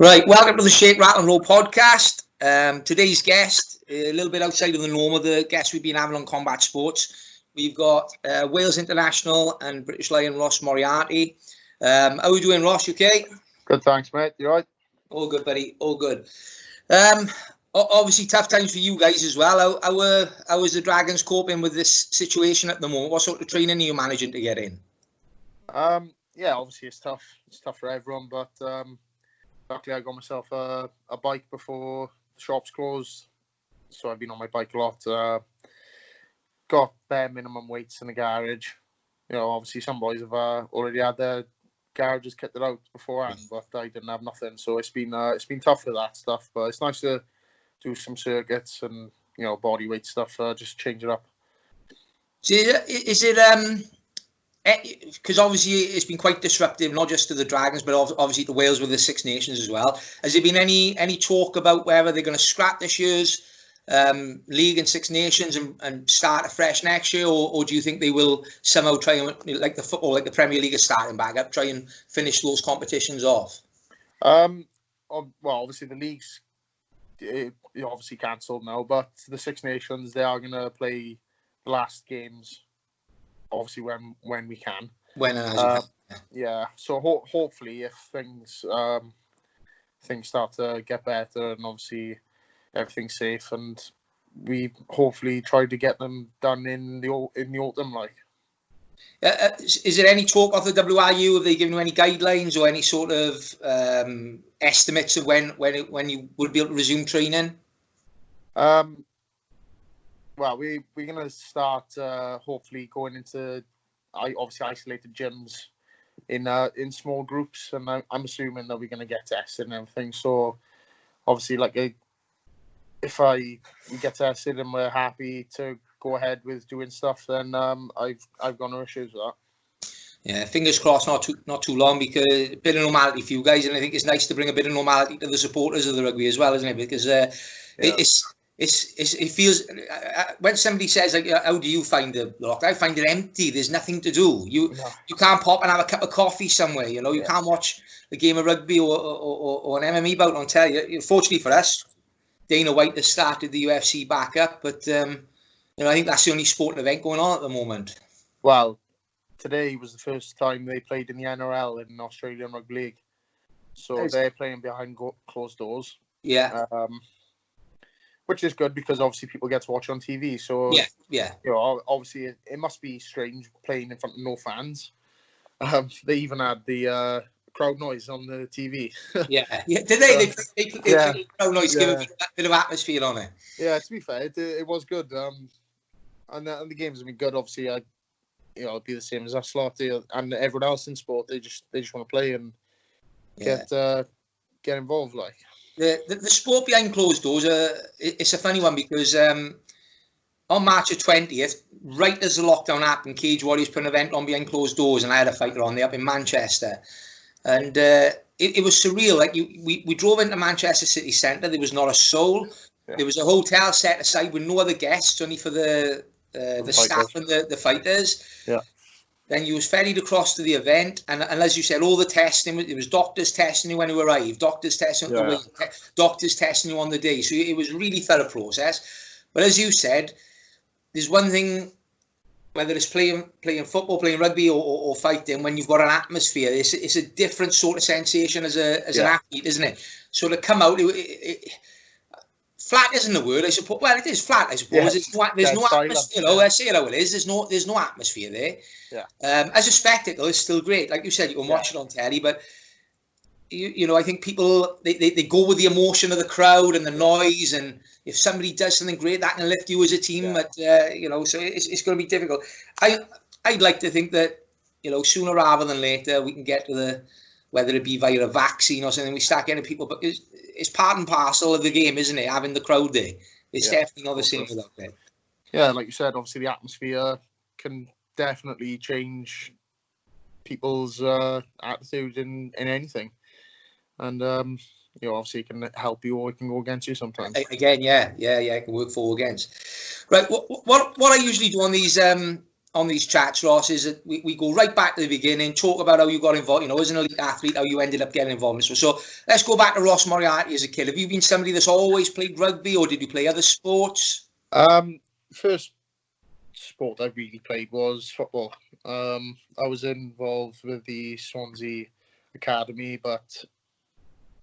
Right, welcome to the Shake, Rattle and Roll podcast. Today's guest, a little bit outside of the norm of the guests we've been having on combat sports. We've got Wales International and British Lion Ross Moriarty. How are we doing, Ross? You okay? Good, thanks, mate. You all right? All good, buddy. All good. Obviously, tough times for you guys as well. How is the Dragons coping with this situation at the moment? What sort of training are you managing to get in? Yeah, obviously it's tough. It's tough for everyone, but luckily I got myself a bike before the shops closed, so I've been on my bike a lot. Got bare minimum weights in the garage. You know, obviously some boys have already had their garages kitted out beforehand, but I didn't have nothing, so it's been tough with that stuff. But it's nice to do some circuits and body weight stuff. Just change it up. So is it because obviously it's been quite disruptive, not just to the Dragons, but obviously to Wales with the Six Nations as well. Has there been any talk about whether they're going to scrap this year's league and Six Nations and start afresh next year, or do you think they will somehow try and, like the football, like the Premier League is starting back up, try and finish those competitions off? Well, obviously the league's obviously cancelled now, but the Six Nations, they are going to play the last games. Obviously, when we can. Yeah. So hopefully, if things start to get better, and obviously everything's safe, and we hopefully try to get them done in the autumn. Like, is there any talk of the WRU? Have they given you any guidelines or any sort of estimates of when you would be able to resume training? Well, we're going to start hopefully going into obviously isolated gyms in small groups, and I'm assuming that we're going to get tested and everything. So obviously, if we get tested and we're happy to go ahead with doing stuff, then I've got no issues with that. Yeah, fingers crossed, not too long, because a bit of normality for you guys, and I think it's nice to bring a bit of normality to the supporters of the rugby as well, isn't it? Because it feels, when somebody says, like, how do you find the lockdown? I find it empty. There's nothing to do. You can't pop and have a cup of coffee somewhere. You can't watch a game of rugby or an MMA bout on telly. Fortunately for us, Dana White has started the UFC back up, but I think that's the only sporting event going on at the moment. Well, today was the first time they played in the NRL, in Australian Rugby League, so they're playing behind closed doors. Yeah. Which is good, because obviously people get to watch on TV. So yeah. Obviously it must be strange playing in front of no fans. They even had the crowd noise on the TV. yeah. Did they? They played crowd noise, give a bit of atmosphere on it. Yeah, to be fair, it was good. And the games have been good. Obviously, it'll be the same as us lot, and everyone else in sport. They just want to play and get involved, like. The sport behind closed doors, it's a funny one, because on March the 20th, right as the lockdown happened, Cage Warriors put an event on behind closed doors, and I had a fighter on there up in Manchester. And it was surreal. Like, we drove into Manchester city centre, there was not a soul. Yeah. There was a hotel set aside with no other guests, only for the staff and the fighters. Yeah. Then you was ferried across to the event, and as you said, all the testing, it was doctors testing you when you arrived, doctors testing you on the way, doctors testing you on the day. So it was a really thorough process. But as you said, there's one thing, whether it's playing football, playing rugby, or fighting, when you've got an atmosphere, it's a different sort of sensation as an athlete, isn't it? So to come out, flat isn't the word, I suppose. Well, it is flat, I suppose. Yeah. There's no atmosphere. I say it how it is. There's no atmosphere there. Yeah. As a spectacle, it's still great. Like you said, you can watch it on telly, but I think people they go with the emotion of the crowd and the noise, and if somebody does something great, that can lift you as a team. But so it's going to be difficult. I'd like to think that sooner rather than later we can get to whether it be via a vaccine or something, we start getting people. But it's part and parcel of the game, isn't it? Having the crowd there, it's definitely not the same without it. Yeah, like you said, obviously the atmosphere can definitely change people's attitude in anything, and obviously it can help you or it can go against you sometimes. Again, it can work for or against. Right, what I usually do on these on these chats, Ross, is that we go right back to the beginning, talk about how you got involved, as an elite athlete, how you ended up getting involved. So let's go back to Ross Moriarty as a kid. Have you been somebody that's always played rugby, or did you play other sports? First sport I really played was football. I was involved with the Swansea Academy, but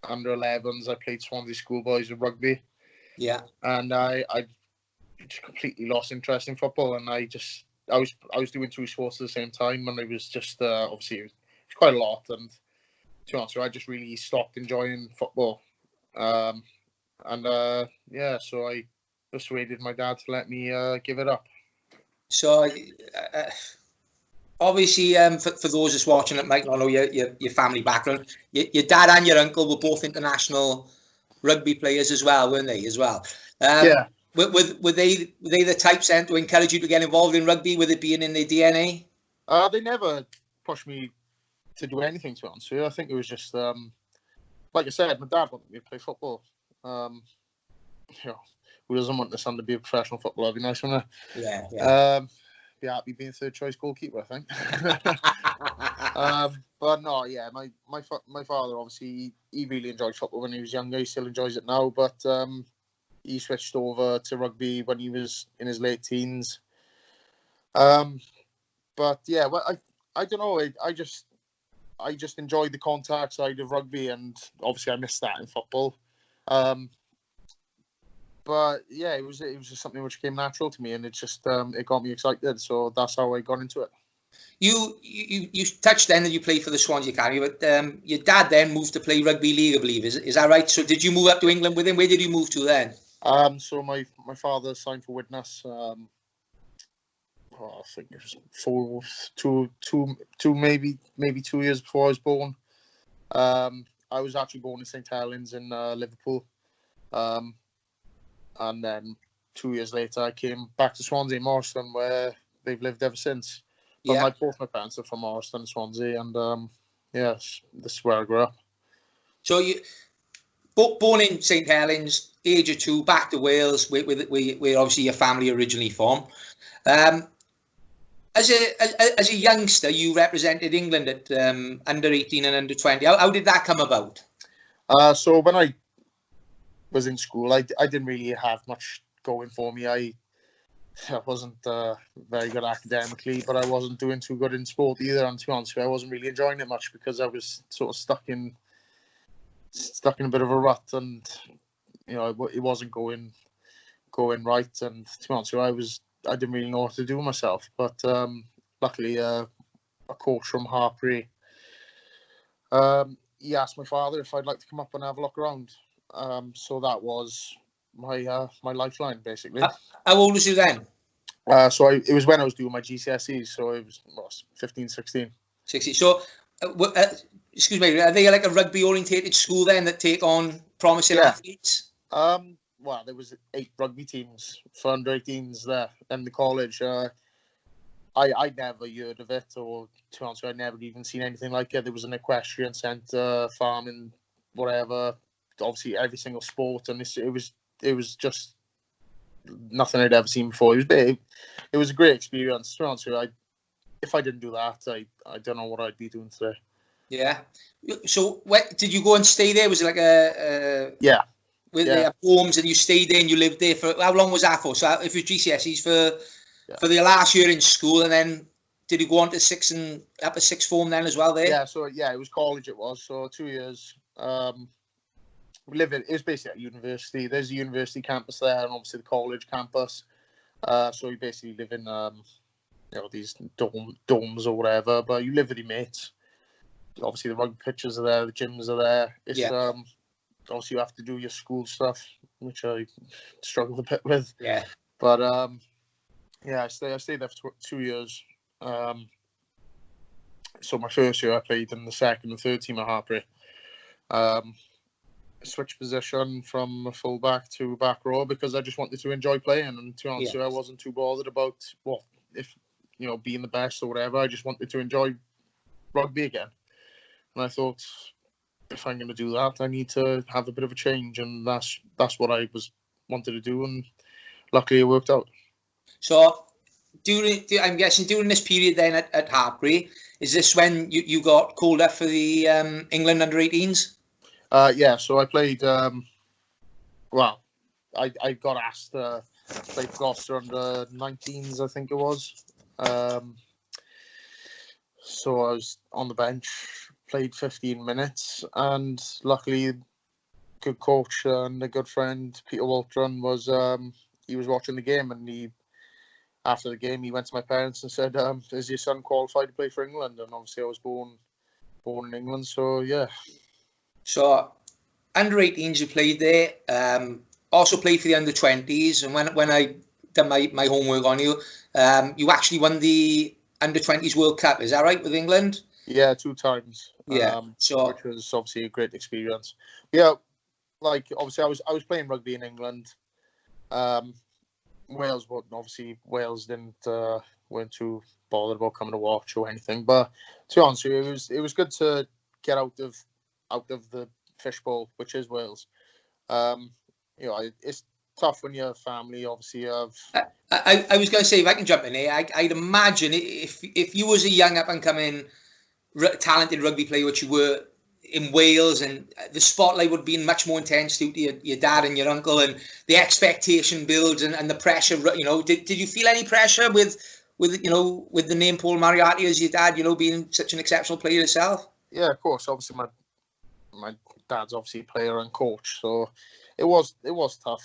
under 11s, I played Swansea schoolboys with rugby. Yeah. And I just completely lost interest in football, and I was doing two sports at the same time, and it was just obviously it was quite a lot, and to be honest, I just really stopped enjoying football. So I persuaded my dad to let me give it up. So obviously, for those that's watching that might not know your family background, your dad and your uncle were both international rugby players as well, weren't they? As well. Yeah. Were they the types then to encourage you to get involved in rugby, with it being in their DNA? They never pushed me to do anything, to be honest with you. I think it was just, like I said, my dad wanted me to play football. Who doesn't want their son to be a professional footballer? It'd be nice, wouldn't it? Yeah. Be happy being third choice goalkeeper, I think. But no, yeah, my father, obviously, he really enjoyed football when he was younger. He still enjoys it now, but he switched over to rugby when he was in his late teens. But yeah, well, I don't know. I just enjoyed the contact side of rugby, and obviously I missed that in football. But yeah, it was just something which came natural to me, and it just it got me excited. So that's how I got into it. You touched then that you played for the Swansea Academy, but your dad then moved to play rugby league, I believe. Is that right? So did you move up to England with him? Where did you move to then? So my father signed for Widnes. I think it was two maybe 2 years before I was born. I was actually born in St Helens in Liverpool. And then 2 years later, I came back to Swansea, Morriston, where they've lived ever since. But both my parents are from Morriston, Swansea, and yes, this is where I grew up. So you born in St Helens, age of 2, back to Wales, where obviously your family originally from. As a youngster, you represented England at under 18 and under 20. How did that come about? So when I was in school, I didn't really have much going for me. I wasn't very good academically, but I wasn't doing too good in sport either. And to be honest, I wasn't really enjoying it much because I was sort of stuck in a bit of a rut, and it wasn't going right. And to be honest, I didn't really know what to do with myself. But luckily, a coach from Harbury, he asked my father if I'd like to come up and have a look around. So that was my lifeline, basically. How old was you then? It was when I was doing my GCSEs, so it was 15, 16. 16. So, excuse me, are they like a rugby-orientated school then that take on promising athletes? Well, there was 8 rugby teams for under 18s there in the college. I'd never heard of it, or to be honest, I'd never even seen anything like it. There was an equestrian centre, farming, whatever. Obviously, every single sport, and it was just nothing I'd ever seen before. It was a great experience. To be honest with you, if I didn't do that, I don't know what I'd be doing today. Yeah. So, did you go and stay there? Was it like yeah? With their homes, and you stayed there and you lived there for how long was that for? So, if it was GCSEs for the last year in school, and then did you go on to upper sixth form then as well there? Yeah. So it was college. It was 2 years. It was basically at university. There's a university campus there, and obviously the college campus. So you basically live in these domes or whatever, but you live with your mates. Obviously the rugby pitches are there, the gyms are there. It's obviously you have to do your school stuff, which I struggled a bit with. Yeah. But I stayed there for 2 years. So my first year I played in the second and third team at Harbury. Switch position from a fullback to back row because I just wanted to enjoy playing, and to be honest, I wasn't too bothered about being the best or whatever. I just wanted to enjoy rugby again, and I thought, if I'm going to do that, I need to have a bit of a change, and that's what I wanted to do, and luckily it worked out. So I'm guessing during this period then at Hartbury, is this when you got called up for the England under-18s? Yeah, so I played, well, I got asked to play Gloucester under 19s, I think it was. So I was on the bench, played 15 minutes, and luckily, good coach and a good friend, Peter Waltron, he was watching the game, and after the game, he went to my parents and said, is your son qualified to play for England? And obviously I was born in England, so yeah. So, under-18s you played there, also played for the under-20s, and when I done my homework on you, you actually won the under-20s World Cup, is that right, with England? Yeah, 2 times. Yeah, which was obviously a great experience. Yeah, like obviously I was playing rugby in England. Wales weren't too bothered about coming to watch or anything. But to be honest with you, it was good to get out of the fishbowl, which is Wales. It's tough when you're family. Obviously, you have. I was going to say, if I can jump in here, I'd imagine if you was a young up and coming talented rugby player, which you were in Wales, and the spotlight would be much more intense due to your dad and your uncle, and the expectation builds and the pressure. Did you feel any pressure with the name Paul Moriarty as your dad? Being such an exceptional player yourself. Yeah, of course. Obviously, my dad's obviously a player and coach, so it was tough.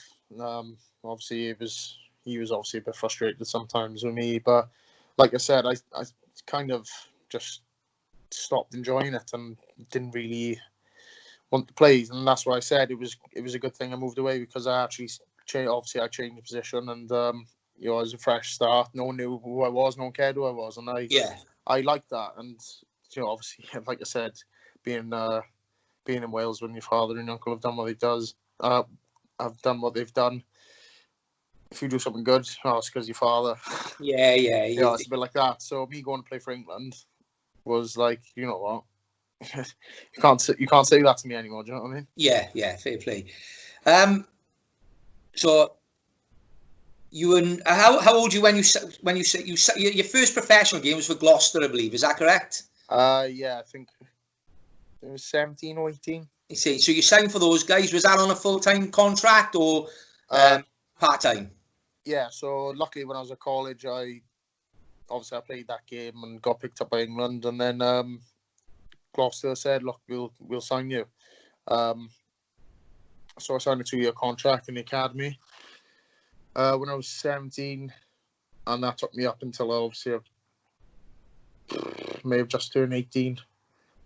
Obviously, he was obviously a bit frustrated sometimes with me, but like I said, I kind of just stopped enjoying it and didn't really want to play, and that's why I said it was a good thing I moved away, because I actually changed the position, and it was a fresh start. No one knew who I was, no one cared who I was, and I liked that. And obviously, like I said, being in Wales when your father and uncle have done what they've done. If you do something good, it's because your father. Yeah. It's a bit like that. So me going to play for England was like, you know what, you can't say that to me anymore. Do you know what I mean? Yeah, fair play. So you were how old were you when you your first professional game was for Gloucester, I believe. Is that correct? Yeah, I think it was 17 or 18. You see, so you signed for those guys. Was that on a full-time contract or part-time? Yeah. So luckily, when I was at college, I played that game and got picked up by England, and then Gloucester said, "Look, we'll sign you." So I signed a 2-year contract in the academy when I was 17, and that took me up until obviously I may have just turned 18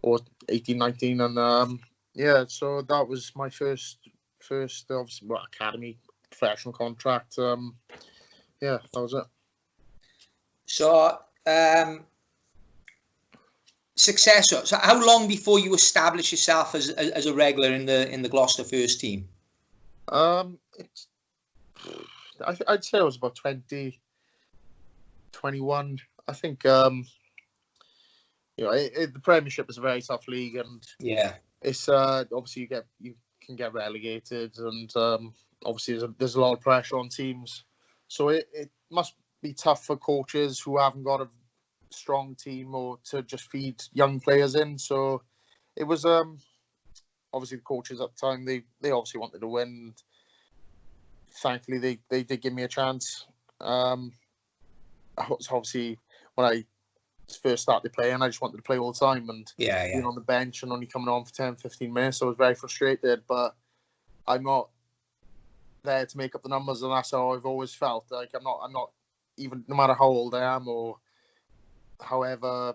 or 18, 19, and so that was my first obviously academy professional contract. That was it. So, success. So, how long before you established yourself as a regular in the Gloucester first team? I'd say it was about 20, 21. I think the Premiership is a very tough league, and it's obviously you can get relegated, and obviously there's a lot of pressure on teams. So it must be tough for coaches who haven't got a strong team or to just feed young players in. So it was obviously the coaches at the time, they obviously wanted to win. Thankfully they did give me a chance. Obviously when I first started playing, I just wanted to play all the time, and being on the bench and only coming on for 10-15 minutes, I was very frustrated. But I'm not there to make up the numbers, and that's how I've always felt. Like I'm not even, no matter how old I am or however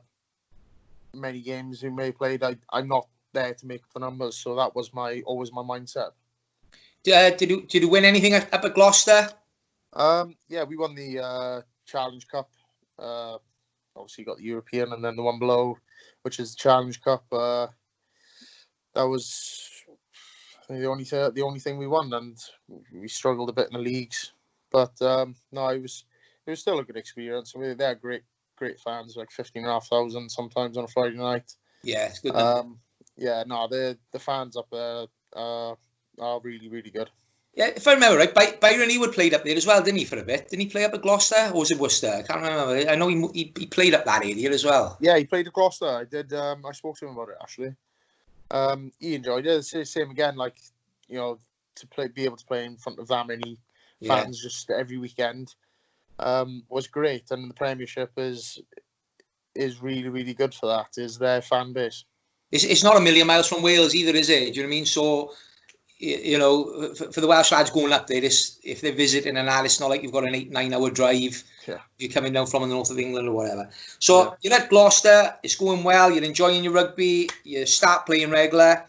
many games you may have played, I'm not there to make up the numbers. So that was always my mindset. Did you win anything up at Gloucester? Yeah, we won the Challenge Cup. Obviously you got the European and then the one below, which is the Challenge Cup. That was the only thing we won, and we struggled a bit in the leagues. But no, it was still a good experience. I mean, they're great fans, like 15,500 sometimes on a Friday night. Yeah, it's good. The fans up there are really, really good. Yeah, if I remember right, Byron Ewart played up there as well, didn't he, for a bit? Didn't he play up at Gloucester, or was it Worcester? I can't remember. I know he played up that area as well. Yeah, he played at Gloucester. I did. I spoke to him about it actually. He enjoyed it. It's the same again, like, you know, be able to play in front of that many fans just every weekend was great. And the Premiership is really, really good for that, is their fan base. It's not a million miles from Wales either, is it? Do you know what I mean? So, you know, for the Welsh lads going up there, if they're visiting and that, it's not like you've got an 8-9 hour drive. Yeah. If you're coming down from the north of England or whatever. So you're at Gloucester, it's going well, you're enjoying your rugby, you start playing regular.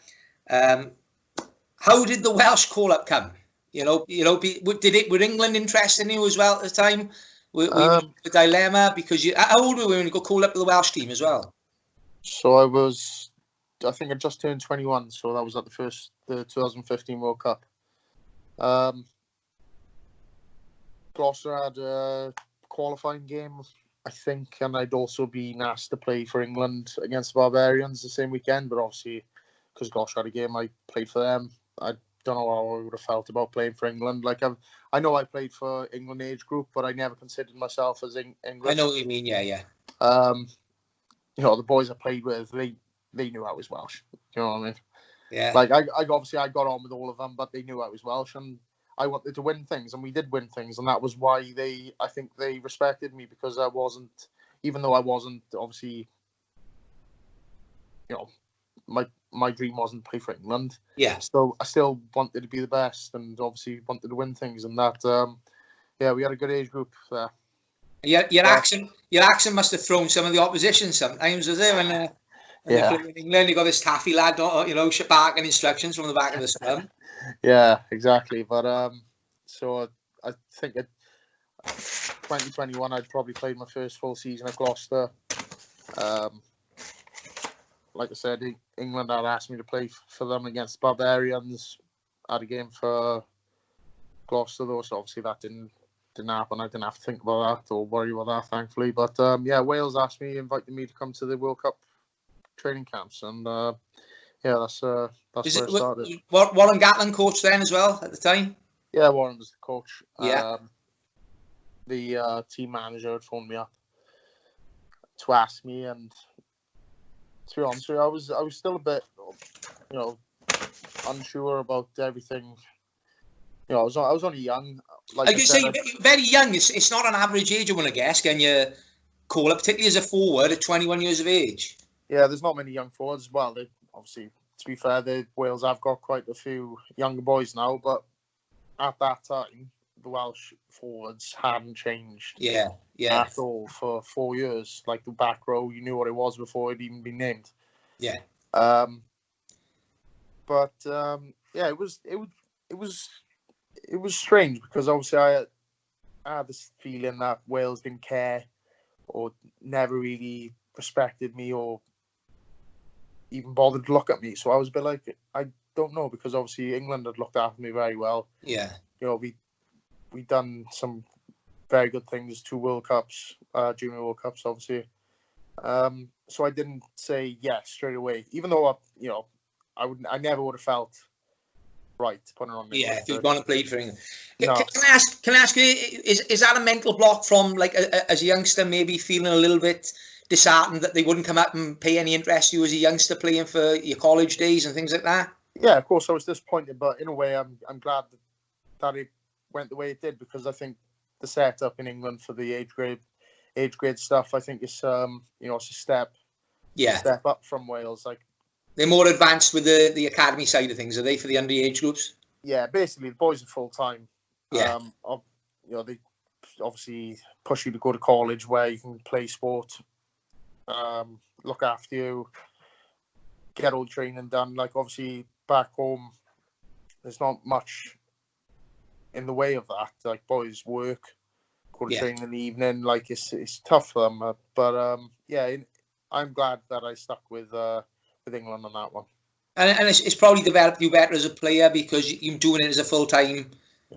How did the Welsh call-up come? Were England interested in you as well at the time? Were you a dilemma? Because how old were you when you got called up to the Welsh team as well? So I think I just turned 21, so that was at the 2015 World Cup. Gloucester had a qualifying game, I think, and I'd also been asked to play for England against the Barbarians the same weekend, but obviously, because Gloucester had a game, I played for them. I don't know how I would have felt about playing for England. Like, I know I played for England age group, but I never considered myself as English. I know what you mean, yeah. You know, the boys I played with, they knew I was Welsh. You know what I mean? Yeah. Like, I got on with all of them, but they knew I was Welsh, and I wanted to win things, and we did win things, and that was why I think they respected me, because I wasn't, even though I wasn't, obviously, you know, my dream wasn't to play for England. Yeah. So I still wanted to be the best, and obviously wanted to win things, and that, we had a good age group there. Your accent must have thrown some of the opposition sometimes, was it? When you play in England, you got this taffy lad, you know, barking instructions from the back of the scrum. Yeah, exactly. But so I think at 2021, I'd probably played my first full season at Gloucester. Like I said, England had asked me to play for them against Barbarians. I had a game for Gloucester though, so obviously that didn't happen. I didn't have to think about that or worry about that, thankfully. But Wales invited me to come to the World Cup training camps, and that's where it started. Warren Gatlin coach then as well at the time? Yeah, Warren was the coach. Yeah. The team manager had phoned me up to ask me, and to be honest with you, I was still a bit, you know, unsure about everything. You know, I was only young. Like I say, very young. It's not an average age, I want to guess. Can you call up, particularly as a forward at 21 years of age? Yeah, there's not many young forwards. Well, obviously, to be fair, Wales have got quite a few younger boys now, but at that time, the Welsh forwards hadn't changed at all for 4 years. Like, the back row, you knew what it was before it'd even been named. Yeah. It was strange, because obviously I had this feeling that Wales didn't care or never really respected me or even bothered to look at me. So I was a bit like, I don't know, because obviously England had looked after me very well. Yeah. You know, we done some very good things, 2 World Cups, Junior World Cups, obviously. So I didn't say yes straight away, even though I never would have felt right putting on. Yeah, if you've gone and played for England. No. Can I ask you, is that a mental block from, like, as a youngster, maybe feeling a little bit disheartened that they wouldn't come up and pay any interest to you as a youngster playing for your college days and things like that? Yeah, of course I was disappointed, but in a way I'm glad that it went the way it did, because I think the setup in England for the age grade stuff, I think it's it's a step up from Wales. Like, they're more advanced with the academy side of things, are they, for the underage groups? Yeah, basically the boys are full time. Yeah. They obviously push you to go to college where you can play sport, look after you, get all training done. Like, obviously back home, there's not much in the way of that. Like, boys work, go to training in the evening. Like, it's tough for them. But I'm glad that I stuck with England on that one. And it's probably developed you better as a player, because you're doing it as a full-time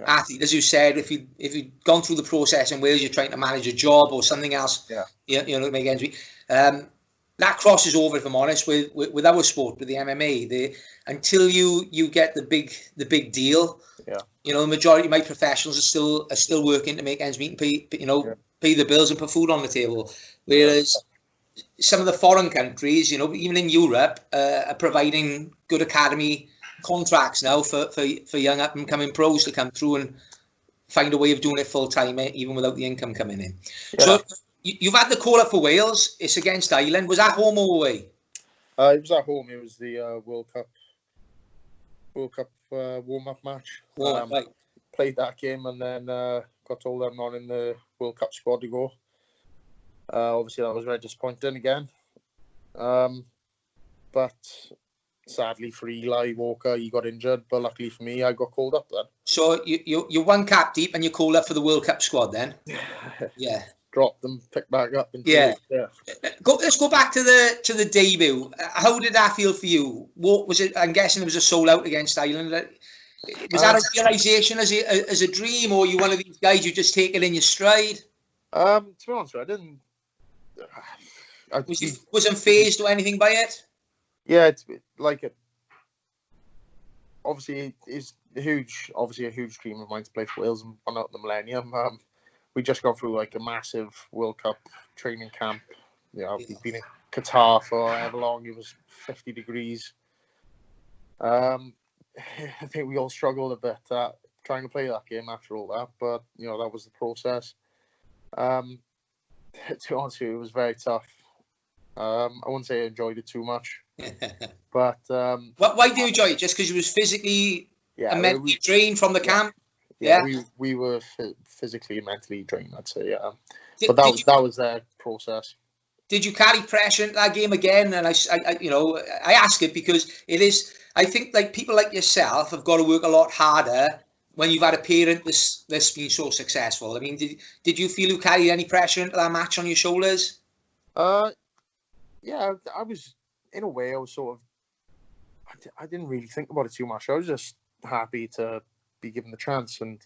athlete. As you said, if you'd gone through the process in Wales, you're trying to manage a job or something else, make ends meet. that crosses over, if I'm honest, with our sport, with the MMA. Until you get the big deal, you know, the majority of my professionals are still working to make ends meet and pay the bills and put food on the table. Whereas some of the foreign countries, you know, even in Europe, are providing good academy contracts now for young up and coming pros to come through and find a way of doing it full time, even without the income coming in. Yeah. So you've had the call up for Wales. It's against Ireland. Was that home or away? It was at home. It was the World Cup warm up match. Right. Played that game and then got told I'm not in the World Cup squad to go. Obviously, that was very disappointing again. But sadly for Eli Walker, he got injured. But luckily for me, I got called up then. So you're one cap deep and you're called up for the World Cup squad then? Yeah. Dropped them, picked back up. Let's go back to the debut. How did that feel for you? What was it? I'm guessing it was a sold out against Ireland. Was that a realisation as a dream, or you one of these guys you just take it in your stride? To be honest, I didn't. Wasn't phased or anything by it? Yeah, it's like it. Obviously, it's a huge dream of mine to play for Wales and win out the Millennium. We just got through like a massive World Cup training camp. We've been in Qatar for however long. It was 50 degrees. I think we all struggled a bit trying to play that game after all that, but that was the process. To be honest with you, it was very tough. I wouldn't say I enjoyed it too much, but why do you enjoy it? Just because you was physically and mentally drained from the camp? Yeah, we were physically and mentally drained, I'd say. Yeah, but that was their process. Did you carry pressure into that game again? And I ask it because it is. I think like people like yourself have got to work a lot harder when you've had a parent that's been so successful. I mean, did you feel you carried any pressure into that match on your shoulders? Yeah, I was in a way. I was sort of. I didn't really think about it too much. I was just happy to be given the chance, and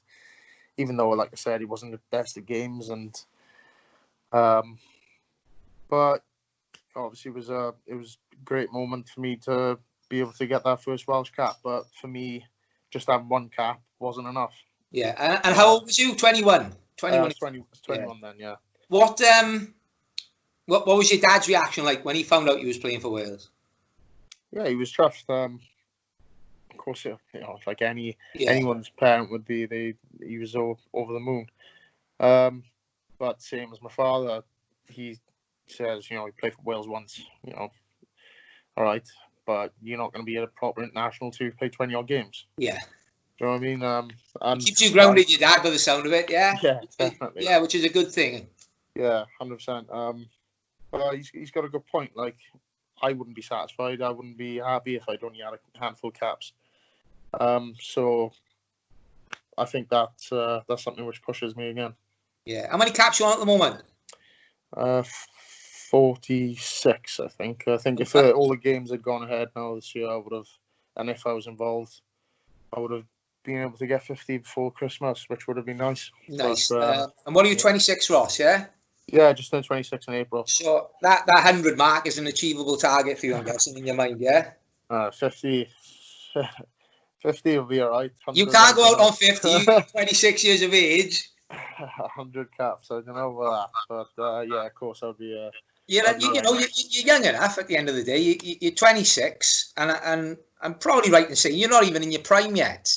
even though, like I said, he wasn't the best at games, and but obviously it was a great moment for me to be able to get that first Welsh cap. But for me, just having one cap wasn't enough. Yeah, and how old was you? 21. 21. 21 then. Yeah. What was your dad's reaction like when he found out you was playing for Wales? Yeah, he was chuffed. Of course, like anyone's parent would be. He was over the moon. But same as my father, he says, he played for Wales once. All right, but you're not going to be a proper international to play 20-odd games. Yeah. Do you know what I mean? And keeps you grounded, your dad, by the sound of it. Yeah. Yeah, definitely. Yeah, which is a good thing. Yeah, 100%. But he's got a good point. Like, I wouldn't be satisfied. I wouldn't be happy if I'd only had a handful of caps. So I think that's something which pushes me again. Yeah. How many caps you on at the moment? 46, I think. I think if all the games had gone ahead now this year, I would have, and if I was involved, I would have been able to get 50 before Christmas, which would have been nice. Nice. But, and what are you, 26, Ross, yeah? Yeah, just turned 26 in April. So that 100 mark is an achievable target for you, I'm guessing, in your mind, yeah? 50 will be all right. You can't go out on 50, you're 26 years of age. 100 caps, I don't know about that. But yeah, of course, I'll be... you're young enough at the end of the day. You're 26, and I'm probably right in saying you're not even in your prime yet.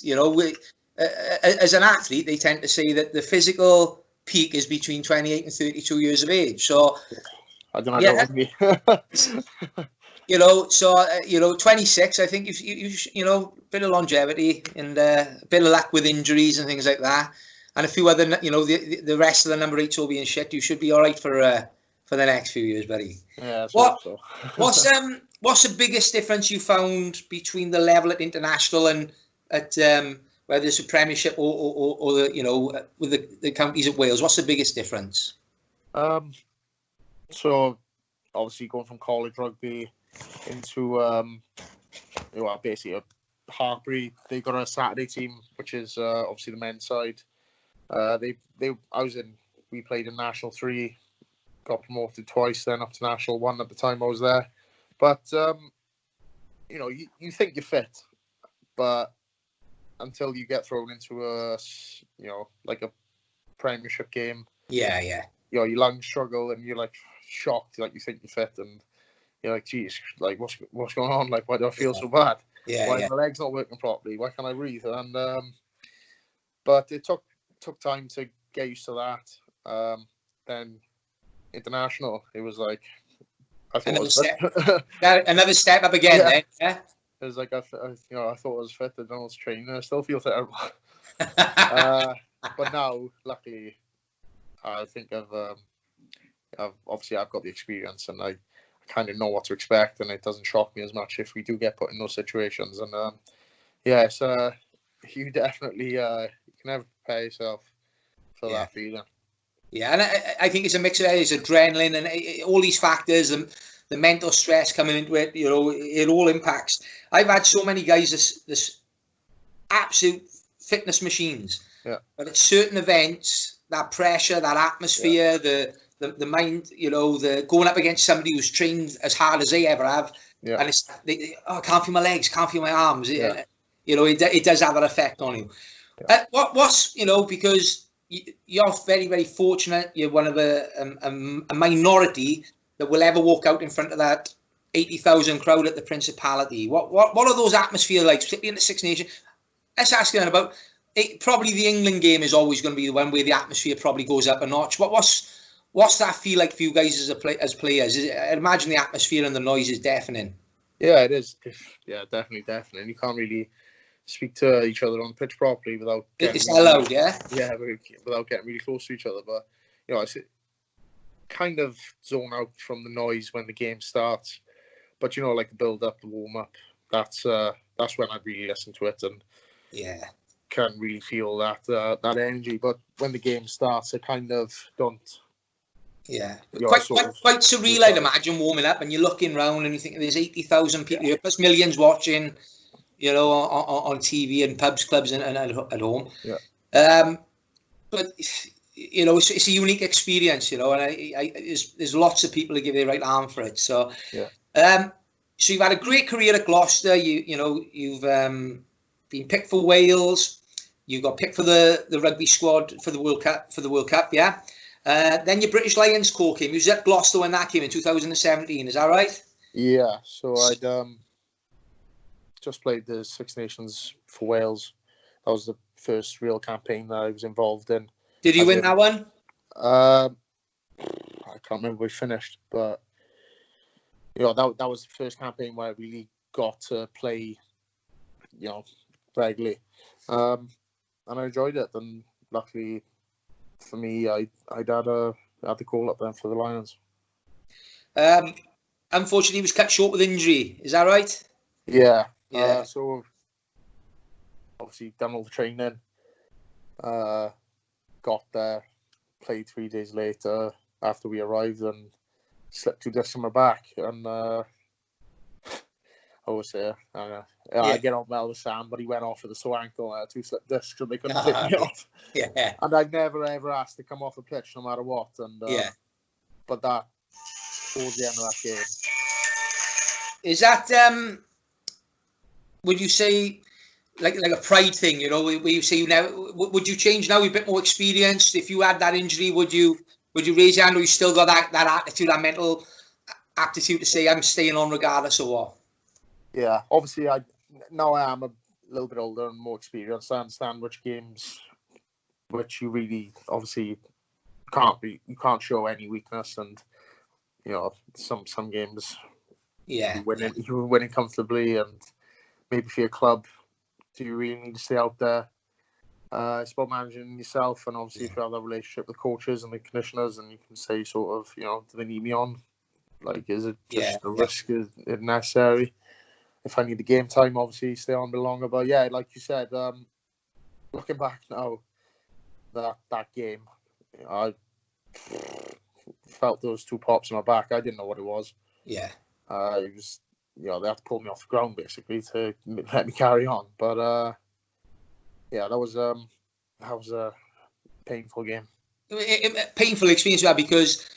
As an athlete, they tend to say that the physical peak is between 28 and 32 years of age. So I don't know. 26. I think you bit of longevity and a bit of luck with injuries and things like that, and a few other. The rest of the number 8s will be in shit. You should be all right for the next few years, buddy. Yeah. What's the biggest difference you found between the level at international and at whether it's a Premiership or the with the counties of Wales? What's the biggest difference? So obviously going from college rugby into basically a Harbury, they got a Saturday team, which is obviously the men's side. We played in National 3 got promoted twice, then up to National 1 at the time I was there. But, you know, you think you're fit, but until you get thrown into a, you know, like a Premiership game. Yeah. You know, your lungs struggle and you're like shocked, like you think you're fit, and you're like, geez, like what's going on? Like, why do I feel so bad? Why are my legs not working properly? Why can't I breathe? And but it took time to get used to that. Then international, it was like I thought another step up again. Yeah. Then, yeah. It was like I thought I was fit. I don't was training. I still feel terrible. But now, luckily, I think I've got the experience, and I kind of know what to expect, and it doesn't shock me as much if we do get put in those situations. And you definitely you can never prepare yourself for that feeling. Yeah, and I think it's a mix of it's adrenaline and all these factors, and the mental stress coming into it. You know, it all impacts. I've had so many guys this absolute fitness machines. Yeah. But at certain events, that pressure, that atmosphere, the mind, you know, the going up against somebody who's trained as hard as they ever have, and I can't feel my legs, can't feel my arms. You know, it does have an effect on you. Yeah. What's you know, because you're very, very fortunate. You're one of a minority that will ever walk out in front of that 80,000 crowd at the Principality. What are those atmosphere like, particularly in the Six Nations? Let's ask you about it. Probably the England game is always going to be the one where the atmosphere probably goes up a notch. What's that feel like for you guys as players? I imagine the atmosphere and the noise is deafening. Yeah, it is. Yeah, definitely deafening. You can't really speak to each other on the pitch properly without getting it's really loud, yeah? Yeah, without getting really close to each other. But, you know, it's kind of zone out from the noise when the game starts. But, you know, like the build-up, the warm-up, that's when I really listen to it and can really feel that energy. But when the game starts, I kind of don't. Yeah, quite surreal, I'd imagine, warming up and you're looking around and you think there's 80,000 people here, plus millions watching, you know, on TV and pubs, clubs, and at home. Yeah. But you know, it's a unique experience, you know, and there's lots of people who give their right arm for it. So, so you've had a great career at Gloucester. You've been picked for Wales. You got picked for the rugby squad for the World Cup. Yeah. Then your British Lions call came. You was at Gloucester when that came in 2017. Is that right? Yeah. So I'd just played the Six Nations for Wales. That was the first real campaign that I was involved in. Did you win that one? I can't remember where we finished, but you know that was the first campaign where I really got to play, you know, regularly, and I enjoyed it. And luckily for me, I had the call up there for the Lions. Unfortunately, he was cut short with injury. Is that right? Yeah. So obviously done all the training. Got there, played 3 days later after we arrived, and slipped 2 discs in my back. And I was there. I get on well with Sam, but he went off with a sore ankle. I had 2 slip discs, and they couldn't take me off. Yeah. And I've never ever asked to come off the pitch, no matter what. And but that towards the end of that game. Is that would you say? Like a pride thing, you know, where you say now, would you change now? You're a bit more experienced. If you had that injury, would you raise your hand, or you still got that attitude, that mental aptitude to say I'm staying on regardless of what? Yeah, obviously now I am a little bit older and more experienced. I understand which games, which you really obviously you can't show any weakness, and you know some games, you're winning comfortably, and maybe for your club. Do you really need to stay out there? It's about managing yourself, and obviously if you have that relationship with coaches and the conditioners, and you can say sort of, you know, do they need me on? Like, is it just a risk? Is it necessary? If I need the game time, obviously stay on a bit longer. But yeah, like you said, looking back now, that game, I felt those 2 pops in my back. I didn't know what it was. Yeah. It was. You know, they had to pull me off the ground basically to let me carry on. But that was a painful game. Painful experience, because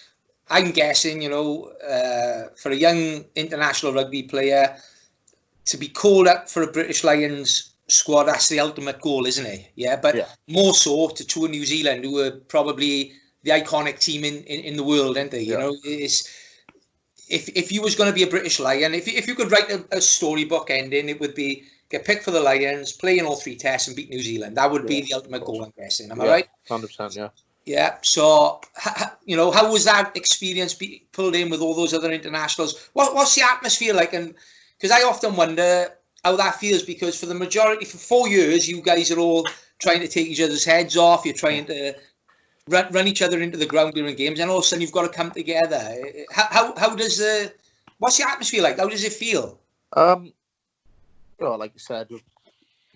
I'm guessing, for a young international rugby player to be called up for a British Lions squad, that's the ultimate goal, isn't it? Yeah, but more so to tour New Zealand, who are probably the iconic team in the world, aren't they? You know, it's if you was going to be a British Lion, if you could write a storybook ending, it would be get picked for the Lions, play in all 3 tests, and beat New Zealand. That would be the ultimate goal, I'm guessing. Am I right? 100%, yeah. Yeah. So, how was that experience pulled in with all those other internationals? What's the atmosphere like? And because I often wonder how that feels, because for the majority, for 4 years, you guys are all trying to take each other's heads off. You're trying to run each other into the ground during games, and all of a sudden you've got to come together. How does what's the atmosphere like? How does it feel? Well, like you said,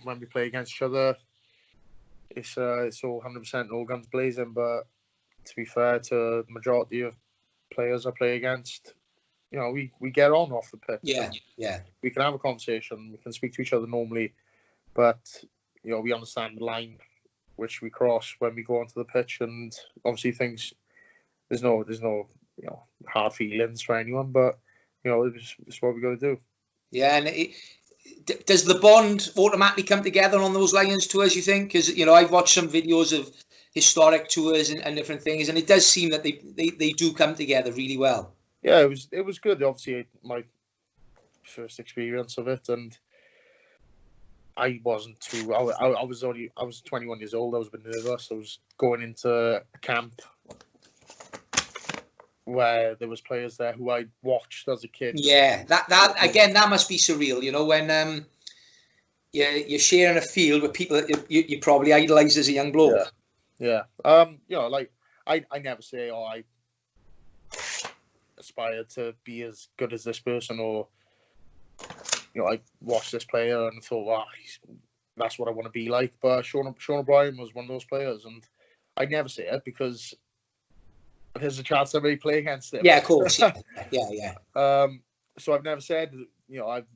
when we play against each other, it's all 100% all guns blazing. But to be fair to the majority of players I play against, we get on off the pitch. Yeah. We can have a conversation. We can speak to each other normally, but we understand the line which we cross when we go onto the pitch, and obviously there's no hard feelings for anyone, but it's what we got to do. Yeah, and does the bond automatically come together on those Lions tours, you think? Because I've watched some videos of historic tours and different things, and it does seem that they do come together really well. Yeah, it was good. Obviously, my first experience of it, and I wasn't too. I was 21 years old. I was a bit nervous. I was going into a camp where there was players there who I watched as a kid. Yeah, that again, that must be surreal. When you're sharing a field with people that you probably idolized as a young bloke. Yeah. Like I never say, I aspire to be as good as this person, or I watched this player and thought, that's what I want to be like. But Sean O'Brien was one of those players, and I never say it because there's a chance I may play against him. Yeah, of course. Yeah. So I've never said, I've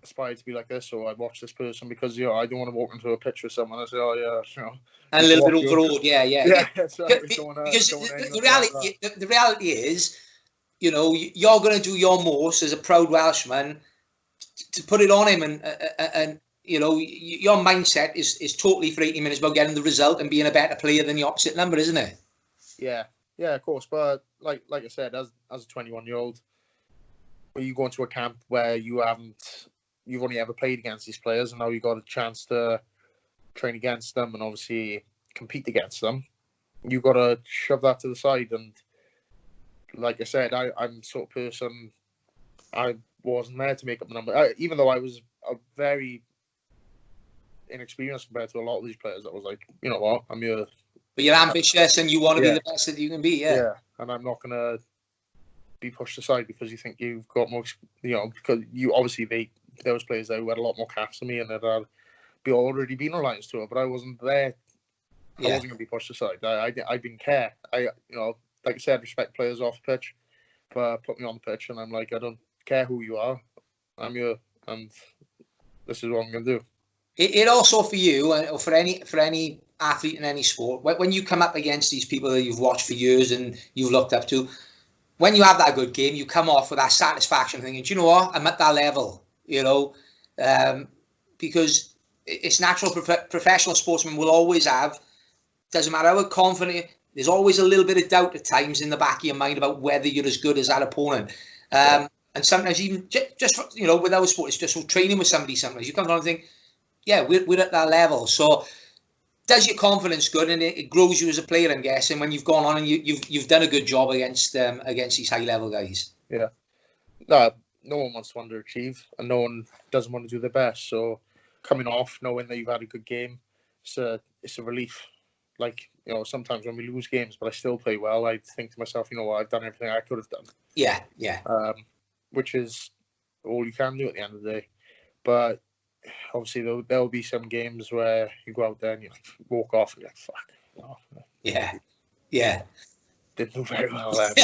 aspired to be like this, or I watch this person, because I don't want to walk into a pitch with someone and say, and a little bit overawed. Yeah. Because the reality is, you're going to do your most as a proud Welshman to put it on him, and your mindset is totally for 80 minutes about getting the result and being a better player than the opposite number, isn't it? Yeah, of course. But like I said, as a 21-year-old, you go into a camp where you've only ever played against these players, and now you've got a chance to train against them and obviously compete against them. You've got to shove that to the side. And like I said, I'm the sort of person, I wasn't there to make up the number. Even though I was a very inexperienced compared to a lot of these players, I was like, you know what, I'm here. But you're ambitious and you want to be the best that you can be, Yeah, and I'm not going to be pushed aside because you think you've got more, because you obviously, there was players there who had a lot more caps than me and had already been on Lions tour, but I wasn't there. I wasn't going to be pushed aside. I didn't care. Like I said, respect players off the pitch, but put me on the pitch and I'm like, I don't care who you are. I'm here, and this is what I'm going to do. It also, for you, or for any athlete in any sport, when you come up against these people that you've watched for years and you've looked up to, when you have that good game, you come off with that satisfaction thinking, do you know what, I'm at that level, because it's natural. Professional sportsmen will always have, doesn't matter how confident, there's always a little bit of doubt at times in the back of your mind about whether you're as good as that opponent. And sometimes even just with our sport, it's just training with somebody. Sometimes you come along and think, yeah, we're at that level. So does your confidence good, and it grows you as a player, I'm guessing, when you've gone on and you've done a good job against these high level guys. Yeah. No one wants to underachieve, and no one doesn't want to do their best. So coming off, knowing that you've had a good game, it's a relief. Like, sometimes when we lose games, but I still play well, I think to myself, I've done everything I could have done. Yeah. Which is all you can do at the end of the day. But obviously, there'll be some games where you go out there and you walk off and you're like, fuck. Oh, yeah. Didn't do very well there.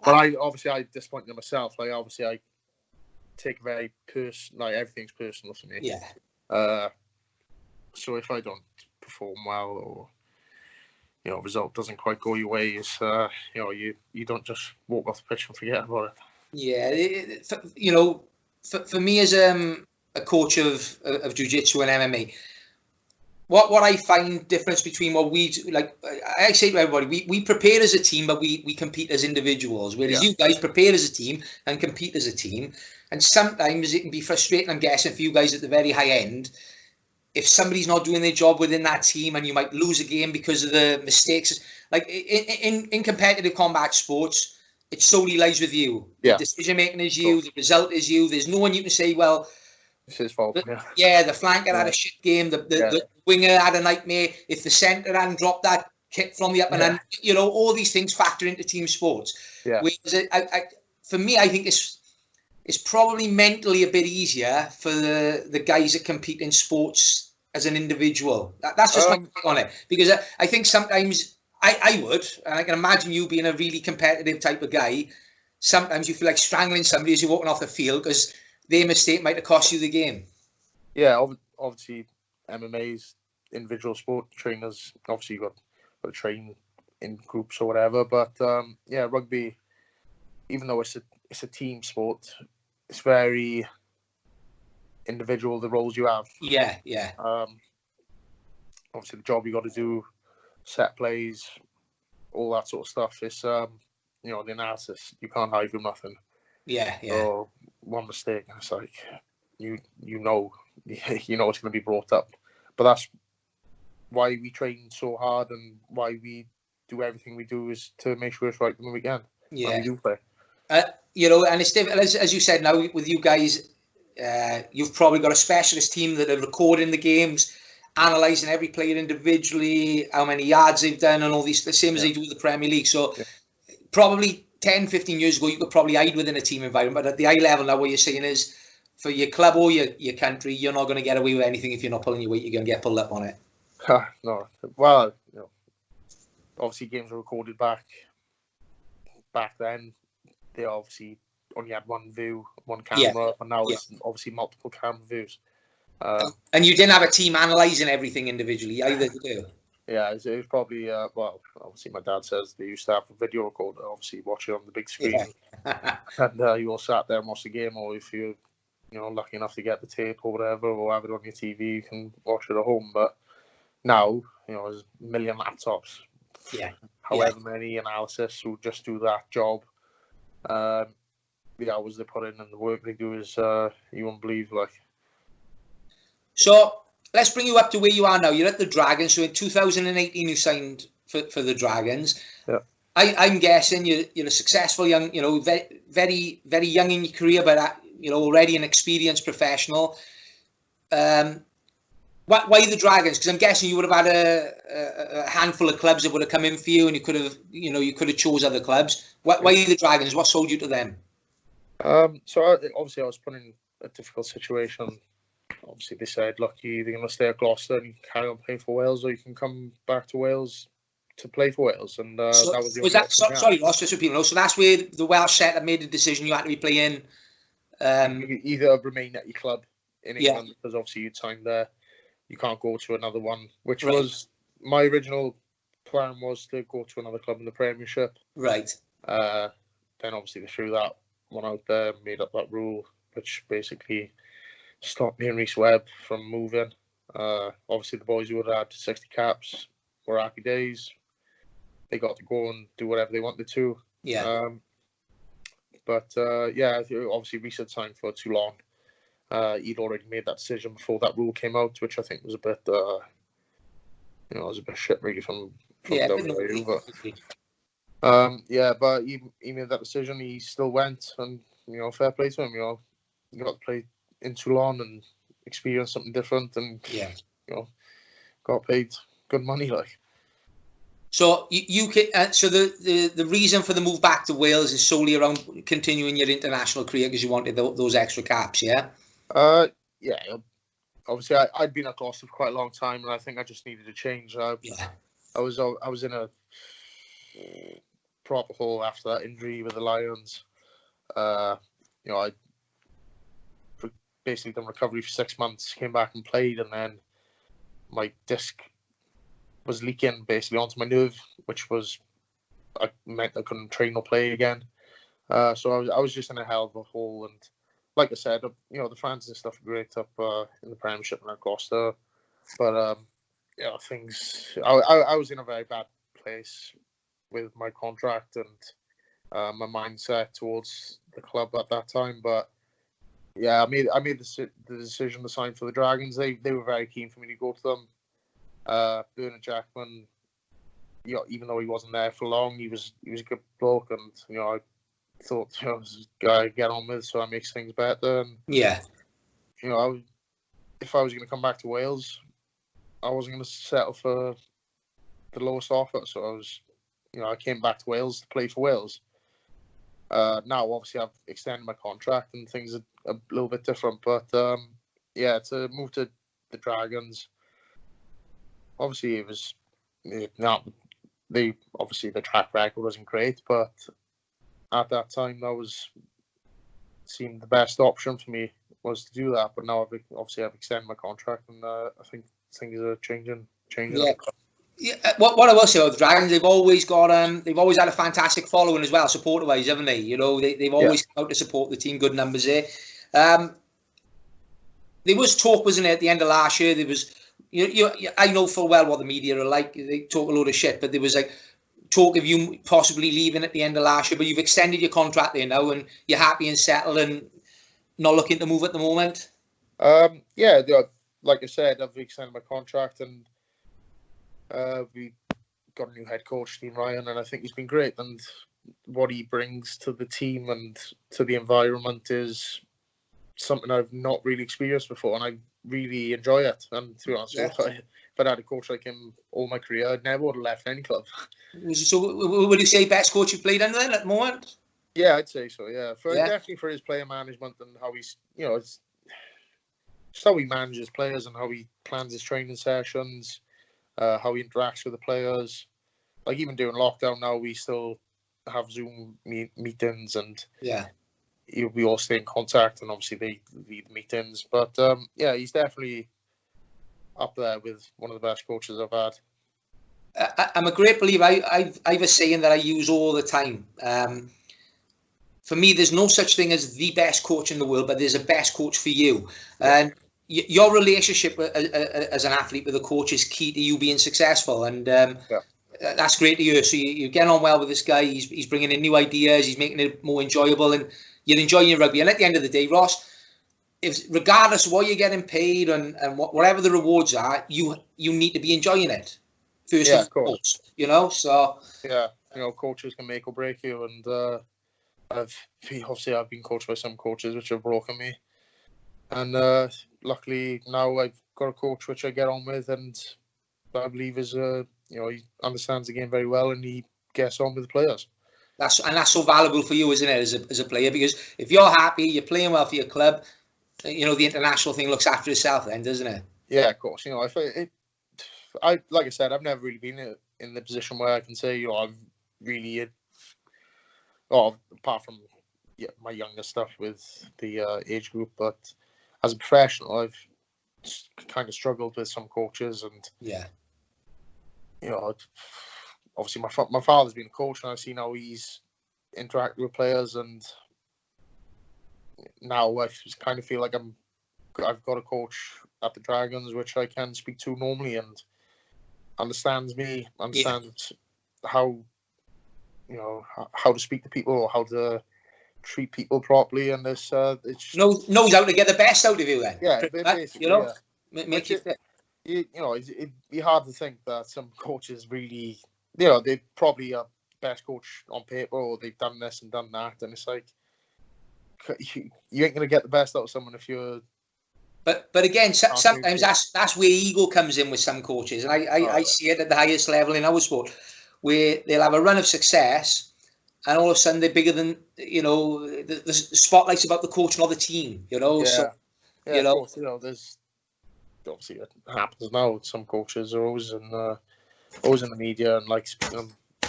But I disappointed myself. Like, obviously, I take very everything's personal for me. Yeah. So if I don't perform well, or result doesn't quite go your way, is you don't just walk off the pitch and forget about it. Yeah, for me as a coach of jiu-jitsu and MMA, what I find difference between what we do, like I say to everybody, we prepare as a team, but we compete as individuals. Whereas you guys prepare as a team and compete as a team. And sometimes it can be frustrating, I'm guessing, for you guys at the very high end, if somebody's not doing their job within that team, and you might lose a game because of the mistakes. Like in competitive combat sports, it solely lies with you. Yeah. The decision making is you. The result is you. There's no one you can say, well, it's his fault. The flanker had a shit game. The winger had a nightmare. If the centre hadn't dropped that kick from the up and end, all these things factor into team sports. Yeah. Whereas for me, I think it's probably mentally a bit easier for the guys that compete in sports as an individual. That's just my take on it. Because I think sometimes I would, and I can imagine you being a really competitive type of guy, sometimes you feel like strangling somebody as you're walking off the field because their mistake might have cost you the game. Yeah, obviously MMA's individual sport. Trainers, obviously you've got to train in groups or whatever. But rugby, even though it's a team sport, it's very individual, the roles you have. Yeah. Obviously the job you got to do, set plays, all that sort of stuff. It's the analysis, you can't hide from nothing. Yeah. So one mistake, it's like you know it's going to be brought up. But that's why we train so hard, and why we do everything we do, is to make sure it's right when we can. Yeah. When we do play. And it's difficult, as you said. Now with you guys, you've probably got a specialist team that are recording the games, analysing every player individually, how many yards they've done, and all these, the same as they do with the Premier League. So probably 10, 15 years ago, you could probably hide within a team environment. But at the high level now, what you're saying is, for your club or your country, you're not going to get away with anything. If you're not pulling your weight, you're going to get pulled up on it. No. Well, obviously games were recorded back then. They obviously only had one view, one camera, and now it's obviously multiple camera views. And you didn't have a team analysing everything individually either, did you? Yeah, it was probably, obviously my dad says they used to have a video recorder, obviously watch it on the big screen. And you all sat there and watched the game, or if you're lucky enough to get the tape or whatever, or have it on your TV, you can watch it at home. But now, there's a million laptops. However many analysis who just do that job. The hours they put in and the work they do is you won't believe. So let's bring you up to where you are now. You're at the Dragons. So in 2018 you signed for the Dragons. Yeah. I'm guessing you're a successful young, very, very, very young in your career, but already an experienced professional. Why the Dragons? Because I'm guessing you would have had a handful of clubs that would have come in for you, and you could have chose other clubs. Why the Dragons? What sold you to them? So obviously I was put in a difficult situation. Obviously they said, look, you're either going to stay at Gloucester and carry on playing for Wales, or you can come back to Wales to play for Wales. And that was the only option. Sorry, Ross, just so people know. So that's where the Welsh setup made the decision you had to be playing. You either remain at your club in England, because obviously you'd signed there. You can't go to another one, which was my original plan, was to go to another club in the Premiership. Right. Then obviously they threw that one out there, made up that rule, which basically stopped me and Reece Webb from moving. Obviously the boys who had had 60 caps were happy days. They got to go and do whatever they wanted to. Yeah. Obviously Reece had signed for too long. He'd already made that decision before that rule came out, which I think was a bit, was a bit shit really from WAU. But he made that decision. He still went, and fair play to him. You got to play in Toulon and experience something different, and got paid good money So so the reason for the move back to Wales is solely around continuing your international career because you wanted those extra caps, yeah? Obviously I'd been at Gloucester for quite a long time, and I think I just needed a change. I was in a proper hole after that injury with the Lions. I basically done recovery for 6 months, came back and played, and then my disc was leaking basically onto my nerve, which meant I couldn't train or play again. So I was just in a hell of a hole. And like I said, the fans and stuff are great up in the Premiership and at Gloucester, but things. I was in a very bad place with my contract and my mindset towards the club at that time. But yeah, I made the decision to sign for the Dragons. They were very keen for me to go to them. Bernard Jackman, even though he wasn't there for long, he was a good bloke, and I thought this is a guy to get on with, so that makes things better. And yeah, if I was going to come back to Wales, I wasn't going to settle for the lowest offer. So I came back to Wales to play for Wales. Now, obviously, I've extended my contract and things are a little bit different. But to move to the Dragons, obviously it was not the track record wasn't great, but at that time that seemed the best option for me was to do that. But now I've extended my contract, and I think things are changing. Yeah. Yeah, what I will say about the Dragons, they've always had a fantastic following as well, supporter-wise, haven't they? They've always come out to support the team, good numbers there. There was talk, wasn't it, at the end of last year? There was, I know full well what the media are like. They talk a load of shit, but there was like talk of you possibly leaving at the end of last year. But you've extended your contract there now, and you're happy and settled, and not looking to move at the moment. Like I said, I've extended my contract, and we got a new head coach, Steve Ryan, and I think he's been great. And what he brings to the team and to the environment is something I've not really experienced before, and I really enjoy it. And to be honest, if I'd had a coach like him all my career, I never would have left any club. So, would you say best coach you've played under then at the moment? Yeah, I'd say so. Yeah, definitely for his player management and how he's, it's just how he manages players and how he plans his training sessions, how he interacts with the players. Like even during lockdown now, we still have Zoom meetings, and we all stay in contact, and obviously they lead meetings. But he's definitely up there with one of the best coaches I've had. I'm a great believer. I have a saying that I use all the time. For me, there's no such thing as the best coach in the world, but there's a best coach for you. And your relationship as an athlete with a coach is key to you being successful. And that's great to hear. So you're getting on well with this guy. He's bringing in new ideas. He's making it more enjoyable, and you're enjoying your rugby. And at the end of the day, Ross, regardless of what you're getting paid and whatever the rewards are, you need to be enjoying it. First and foremost, So coaches can make or break you, and I've been coached by some coaches which have broken me, and luckily now I've got a coach which I get on with, and I believe is he understands the game very well, and he gets on with the players. That's so valuable for you, isn't it, as a player? Because if you're happy, you're playing well for your club, the international thing looks after itself then, doesn't it? Yeah, of course. Like I said, I've never really been in the position where I can say, I've really, apart from my younger stuff with the age group, but as a professional, I've kind of struggled with some coaches, and obviously my father's been a coach, and I've seen how he's interacted with players, and now I kind of feel like I've got a coach at the Dragons which I can speak to normally and understands how how to speak to people or how to treat people properly, and it's knows how to get the best out of you then. Yeah, basically, make you fit. It'd be hard to think that some coaches really, they probably are best coach on paper, or they've done this and done that, and it's like you ain't gonna get the best out of someone if you're. But again, sometimes that's where ego comes in with some coaches, and I see it at the highest level in our sport, where they'll have a run of success, and all of a sudden they're bigger than the spotlight's about the coach, not the team. So of course, there's obviously it happens now. Some coaches are always in the media and like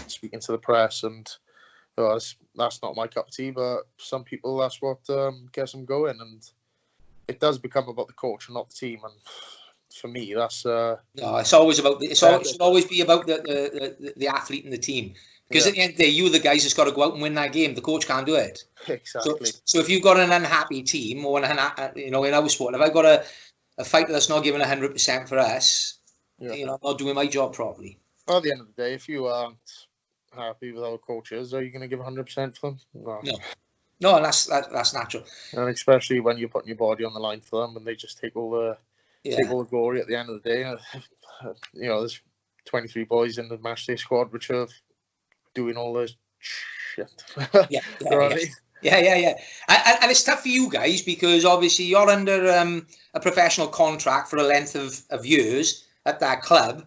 speaking to the press, and that's not my cup of tea. But some people, that's what gets them going, and it does become about the coach and not the team. And for me, that's no, it's always about it should always be about the athlete and the team. Because at the end of the day, you're the guys that's got to go out and win that game. The coach can't do it. Exactly. So if you've got an unhappy team, or in our sport, if I've got a fighter that's not giving 100% for us, I'm not doing my job properly. Well, at the end of the day, if you aren't happy with our coaches, are you going to give 100% for them? No, and that's natural. And especially when you're putting your body on the line for them, and they just take all the glory at the end of the day. There's 23 boys in the matchday squad which are doing all this shit. Yeah. And it's tough for you guys because obviously you're under a professional contract for a length of years at that club,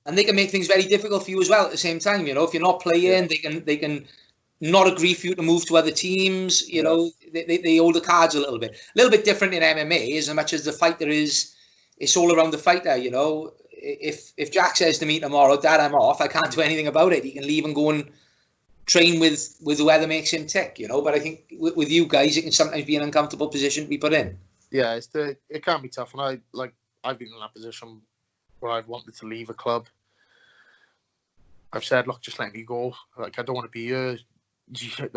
and they can make things very difficult for you as well. At the same time, if you're not playing, they can not agree for you to move to other teams. They hold the cards a little bit different in MMA, as much as the fighter it's all around the fighter. If Jack says to me tomorrow, Dad, I'm off, I can't do anything about it. He can leave and go and train with whoever makes him tick, But I think with you guys, it can sometimes be an uncomfortable position to be put in. Yeah, it can be tough. And I've been in that position where I've wanted to leave a club. I've said, look, just let me go. I don't want to be here.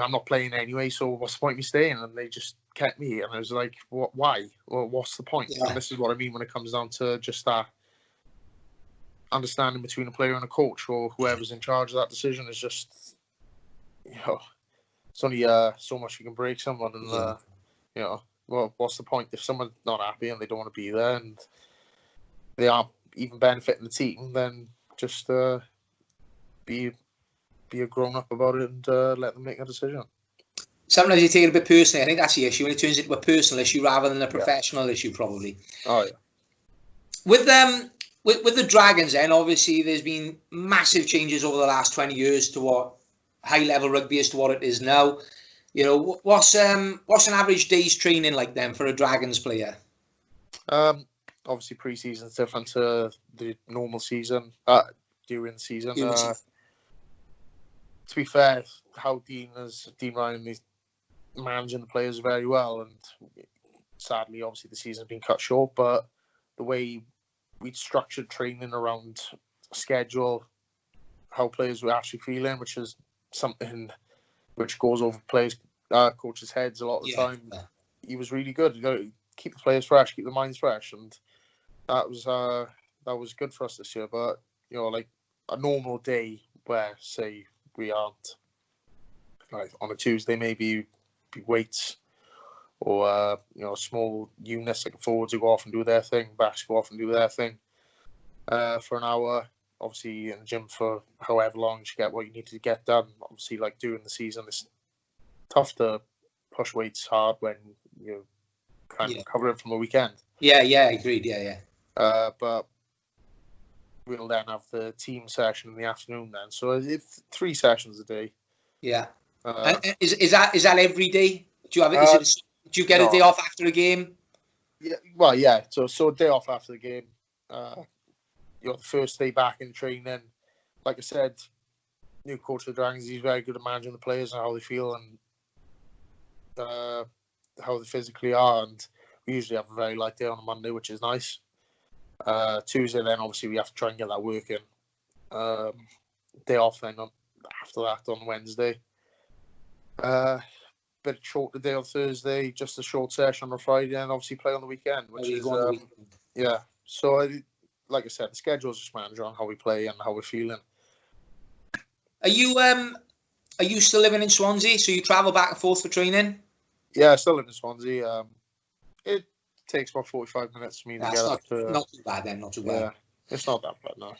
I'm not playing anyway, so what's the point of me staying? And they just kept me. And I was like, why? Well, what's the point? Yeah. And this is what I mean when it comes down to just that understanding between a player and a coach, or whoever's in charge of that decision. Is just, it's only so much you can break someone. And, well, what's the point if someone's not happy and they don't want to be there and they aren't even benefiting the team, then just be a grown-up about it and let them make a decision. Sometimes you take it a bit personally. I think that's the issue, when it turns into a personal issue rather than a professional issue, probably. Oh, yeah. With the Dragons, then, obviously, there's been massive changes over the last 20 years to what high-level rugby is to what it is now. What's an average day's training like then for a Dragons player? Obviously, pre-season's different to the normal season. During the season. To be fair, how Dean Ryan is managing the players very well, and sadly, obviously, the season's been cut short. But the way we'd structured training around schedule, how players were actually feeling, which is something which goes over players, coaches' heads a lot of the time. He was really good. You got to keep the players fresh, keep the minds fresh, and that was good for us this year. But like a normal day where, say, we aren't on a Tuesday, maybe weights or small units like forwards who go off and do their thing, backs go off and do their thing for an hour. Obviously in the gym for however long to get what you need to get done. Obviously, like during the season, it's tough to push weights hard when you kind of cover it from a weekend. Yeah, agreed. But we'll then have the team session in the afternoon then. So it's 3 sessions a day. Yeah. And is that every day? Do you have it? Do you get a day off after a game? Yeah. Well, yeah. So a day off after the game. The first day back in training. Like I said, new coach of the Dragons, he's very good at managing the players and how they feel and how they physically are. And we usually have a very light day on a Monday, which is nice. Tuesday, then obviously we have to try and get that work in. Day off then after that on Wednesday. Bit shorter day on Thursday, just a short session on Friday, and obviously play on the weekend, which is yeah. So like I said, the schedule is just managed on how we play and how we're feeling. Are you still living in Swansea? So you travel back and forth for training? Yeah, I still live in Swansea. It takes about 45 minutes for me to get up. Not too bad then, not too bad. Yeah, it's not that bad, no.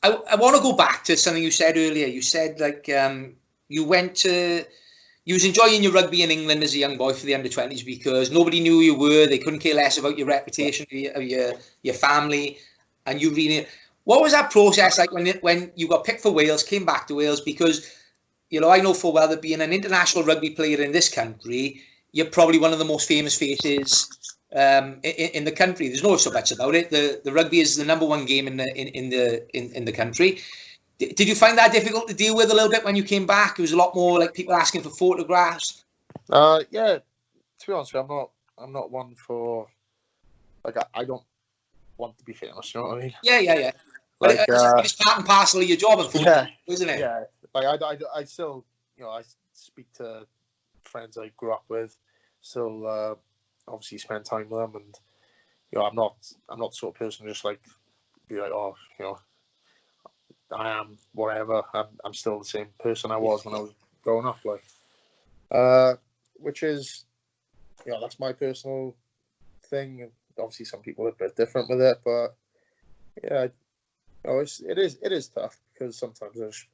I want to go back to something you said earlier. You said you was enjoying your rugby in England as a young boy for the under-20s because nobody knew who you were. They couldn't care less about your reputation, of your family, and you really. What was that process like when you got picked for Wales, came back to Wales? Because I know full well that being an international rugby player in this country, you're probably one of the most famous faces in the country. There's no ifs or buts about it. The rugby is the #1 game in the country. Did you find that difficult to deal with a little bit when you came back? It was a lot more like people asking for photographs. Yeah, to be honest with you, I'm not one for I don't want to be famous. You know what I mean? Yeah. Well, Like, it's part and parcel of your job, unfortunately, isn't it? Yeah. Like I still, I speak to friends I grew up with, still obviously spend time with them, and I'm not the sort of person to just like be like, oh, I am whatever. I'm still the same person I was when I was growing up, like, which is, that's my personal thing. Obviously, some people are a bit different with it, but yeah, it is tough because sometimes I just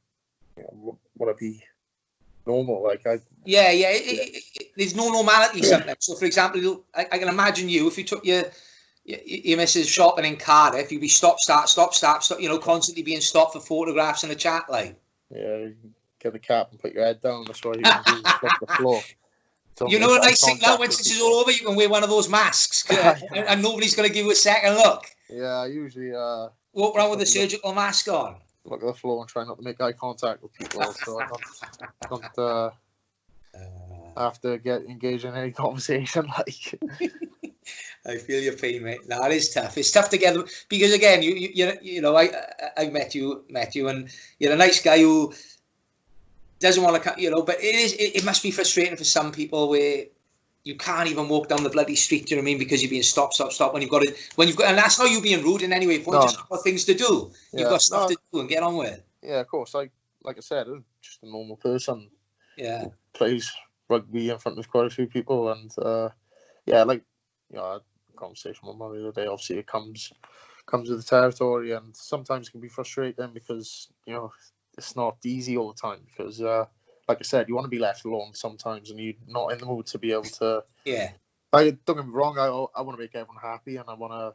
want to be normal. Like there's no normality sometimes. So, for example, I can imagine you if you took your missus shopping in Cardiff, you'd be stop, constantly being stopped for photographs and a chat, like. Yeah, you get the cap and put your head down. That's what you can do. Off the floor. You know, a nice thing now, once this is all over, you can wear one of those masks, and nobody's going to give you a second look. Yeah, I usually walk around with a surgical mask on. Look at the floor and try not to make eye contact with people, so I don't have to get engaged in any conversation. Like, I feel your pain, mate. No, it is tough. It's tough to get them because, again, I met you, and you're a nice guy who doesn't want to, but it must be frustrating for some people where you can't even walk down the bloody street. Do you know what I mean? Because you're being stop when you've got, and that's not you being rude in any way. You've just got things to do. You've got stuff to do and get on with. Yeah, of course. Like I said, I'm just a normal person. Yeah. Who plays rugby in front of quite a few people, and I had a conversation with Mum the other day. Obviously, it comes with the territory, and sometimes it can be frustrating because it's not easy all the time. Because like I said, you want to be left alone sometimes, and you're not in the mood to be able to. Yeah. Don't get me wrong. I want to make everyone happy, and I want to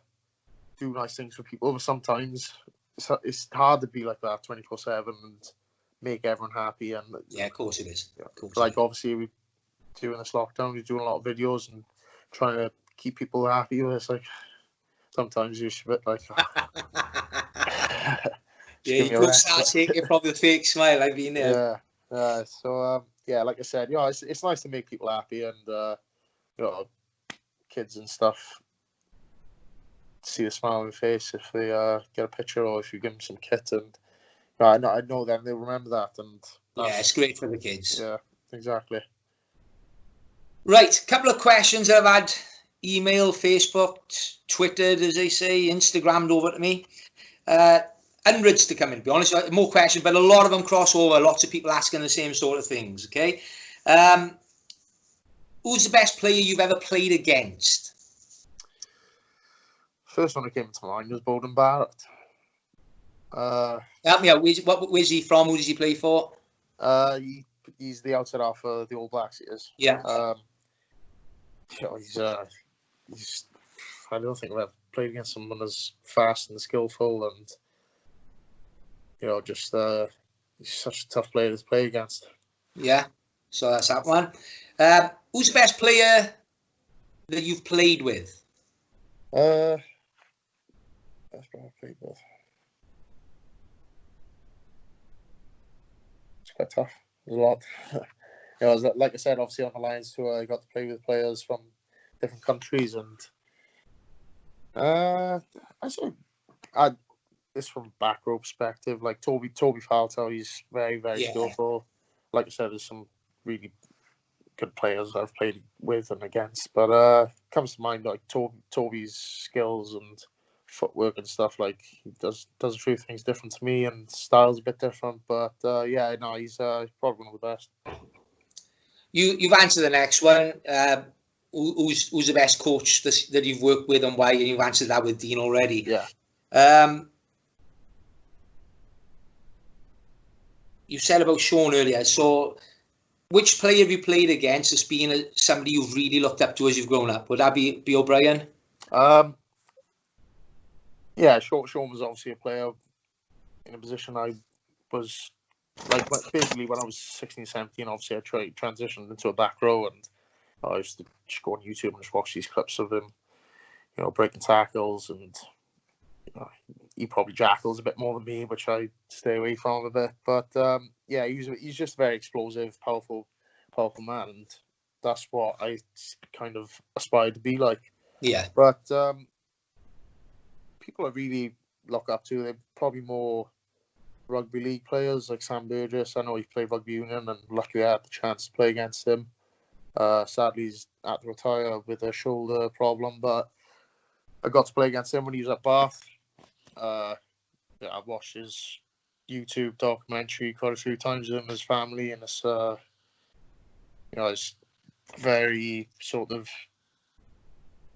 do nice things for people. But sometimes it's hard to be like that 24/7 and make everyone happy. And yeah, of course it is. Like obviously, we during this lockdown, we're doing a lot of videos and trying to keep people happy with us. Like sometimes you're a bit like. Yeah, you could start taking from the fake smile. I've been there. Yeah. So like I said, it's nice to make people happy, and kids and stuff see a smile on their face if they get a picture or if you give them some kit, and I know them, they'll remember that, and it's great for the kids. Yeah, exactly. Right, couple of questions that I've had email, Facebook, Twittered, as they say, Instagrammed over to me. Hundreds to come in, to be honest. More questions, but a lot of them cross over. Lots of people asking the same sort of things, okay? Who's the best player you've ever played against? First one that came to mind was Bowden Barrett. Help me out. Where's he from? Who does he play for? He's the outside half of the All Blacks, he is. Yeah. He's I don't think I've ever played against someone as fast and skillful, and he's such a tough player to play against. Yeah, so that's that one. Who's the best player that you've played with? Best player I've played with. It's quite tough. There's a lot. Like I said, obviously on the Lions tour, I got to play with players from different countries, and this from a back row perspective, like Toby Falto, he's very, very skillful. Like I said, there's some really good players I've played with and against, but comes to mind like Toby's skills and footwork and stuff. Like he does a few things different to me, and style's a bit different. But he's probably one of the best. You've answered the next one. Who's the best coach that you've worked with and why? And you've answered that with Dean already. Yeah. You said about Sean earlier. So, which player have you played against as being somebody you've really looked up to as you've grown up? Would that be O'Brien? Yeah, Sean was obviously a player in a position I was like basically when I was 16, 17. Obviously, I transitioned into a back row, and I used to just go on YouTube and just watch these clips of him, breaking tackles, and he probably jackals a bit more than me, which I stay away from a bit. But he's just a very explosive, powerful man, and that's what I kind of aspired to be like. Yeah. But people I really look up to, they're probably more rugby league players like Sam Burgess. I know he played rugby union, and luckily I had the chance to play against him. Sadly, he's had to retire with a shoulder problem, but I got to play against him when he was at Bath. I've watched his YouTube documentary quite a few times with him and his family, and it's it's very sort of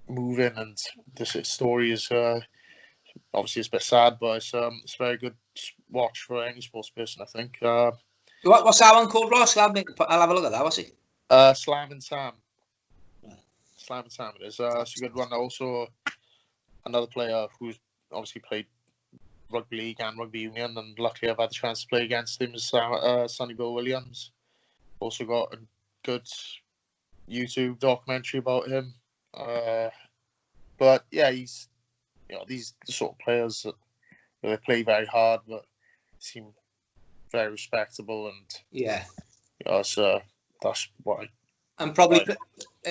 moving, and this story is obviously it's a bit sad, but it's a very good watch for any sports person, I think. What's that one called, Ross? I'll have a look at that. What's it? Slam and Sam. Slam and Sam it is. It's a good one. Also, another player who's obviously played rugby league and rugby union, and luckily I've had the chance to play against him, is Sonny Bill Williams. Also got a good YouTube documentary about him. But yeah, he's these sort of players that they play very hard, but seem very respectable, and so that's what I. And probably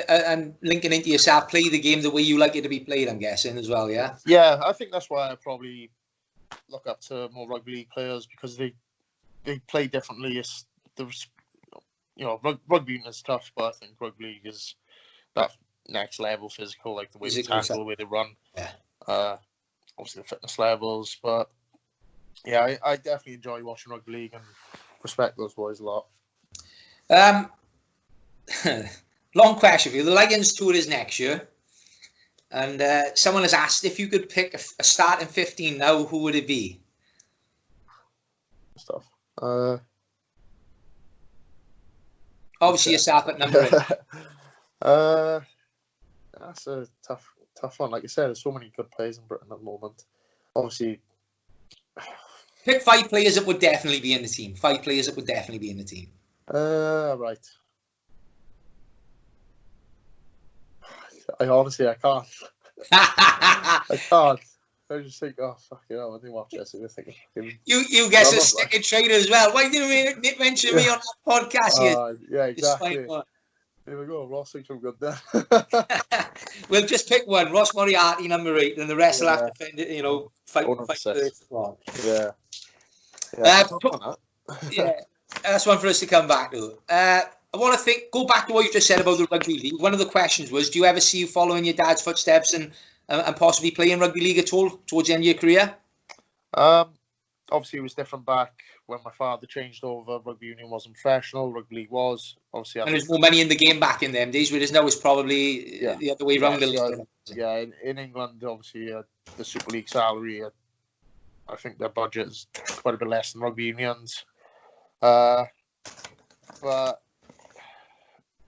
and linking into yourself, play the game the way you like it to be played, I'm guessing as well, yeah? Yeah, I think that's why I probably look up to more rugby league players, because they play differently. Rugby union is tough, but I think rugby league is that next level physical, like the way they tackle, the way they run. Yeah. Obviously the fitness levels, but yeah, I definitely enjoy watching rugby league and respect those boys a lot. Long question for you. The Lions tour is next year, and someone has asked if you could pick a starting 15 now, who would it be? Stuff. Obviously yourself at number 8. That's a tough one. Like I said, there's so many good players in Britain at the moment. Obviously, pick 5 players that would definitely be in the team. 5 players that would definitely be in the team. Right. I can't. I can't. I just think, oh, fuck it, I didn't watch this. You guess a second trainer as well. Why didn't you mention me on that podcast? Yeah, exactly. Here we go. Ross thinks I'm good there. We'll just pick one. Ross Moriarty, number 8, and the rest will have to fight for it. Yeah. Yeah, that's one for us to come back to. I want to go back to what you just said about the rugby league. One of the questions was, do you ever see you following your dad's footsteps and possibly playing rugby league at all towards the end of your career? Obviously, it was different back when my father changed over. Rugby union wasn't professional. Rugby league was. Obviously, and there's more money in the game back in them days, whereas now it's probably the other way around. In England, obviously, the Super League salary, I think their budget is quite a bit less than rugby unions. But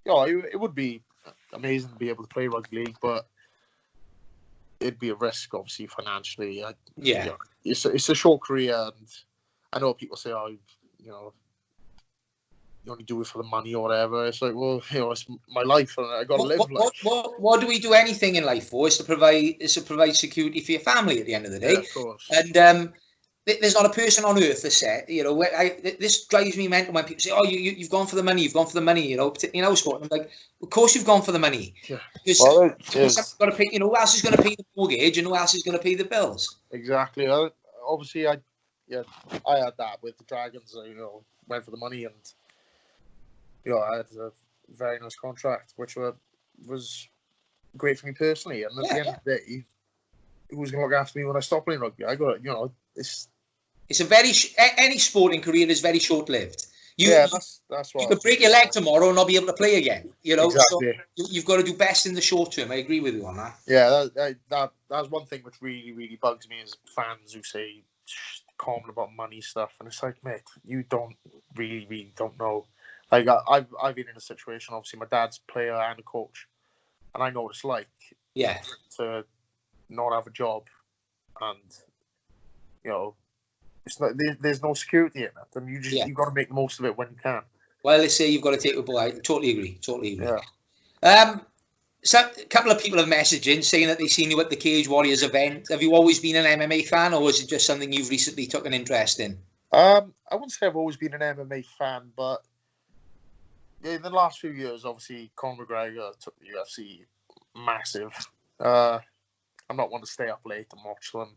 it would be amazing to be able to play rugby league, but it'd be a risk, obviously, financially. It's a short career, and I know people say, you only do it for the money or whatever. It's like, well, it's my life, and I got to live life. What do we do anything in life for? Is to provide security for your family at the end of the day. Yeah, of course. And there's not a person on earth that said, this drives me mental when people say, oh, you've gone for the money, particularly in our sport. I'm like, of course you've gone for the money. Yeah. Because got to pay, who else is going to pay the mortgage and who else is going to pay the bills? Exactly. Obviously, I had that with the Dragons. Went for the money, and I had a very nice contract, which was great for me personally. And at the end of the day, who's going to look after me when I stop playing rugby? I got It's a very any sporting career is very short lived. That's what you could break your leg tomorrow and not be able to play again. Exactly. So you've got to do best in the short term. I agree with you on that. Yeah, that's one thing which really, really bugs me is fans who say comment about money stuff, and it's like, mate, you don't really don't know. Like I've been in a situation. Obviously, my dad's a player and a coach, and I know what it's like. Yeah. To not have a job, and it's not, there's no security in it, and you've got to make the most of it when you can. Well, they say you've got to take the ball. I totally agree. Yeah. So a couple of people have messaged in saying that they've seen you at the Cage Warriors event. Have you always been an MMA fan, or was it just something you've recently took an interest in? I wouldn't say I've always been an MMA fan, but in the last few years, obviously, Conor McGregor took the UFC massive. I'm not one to stay up late and watch them.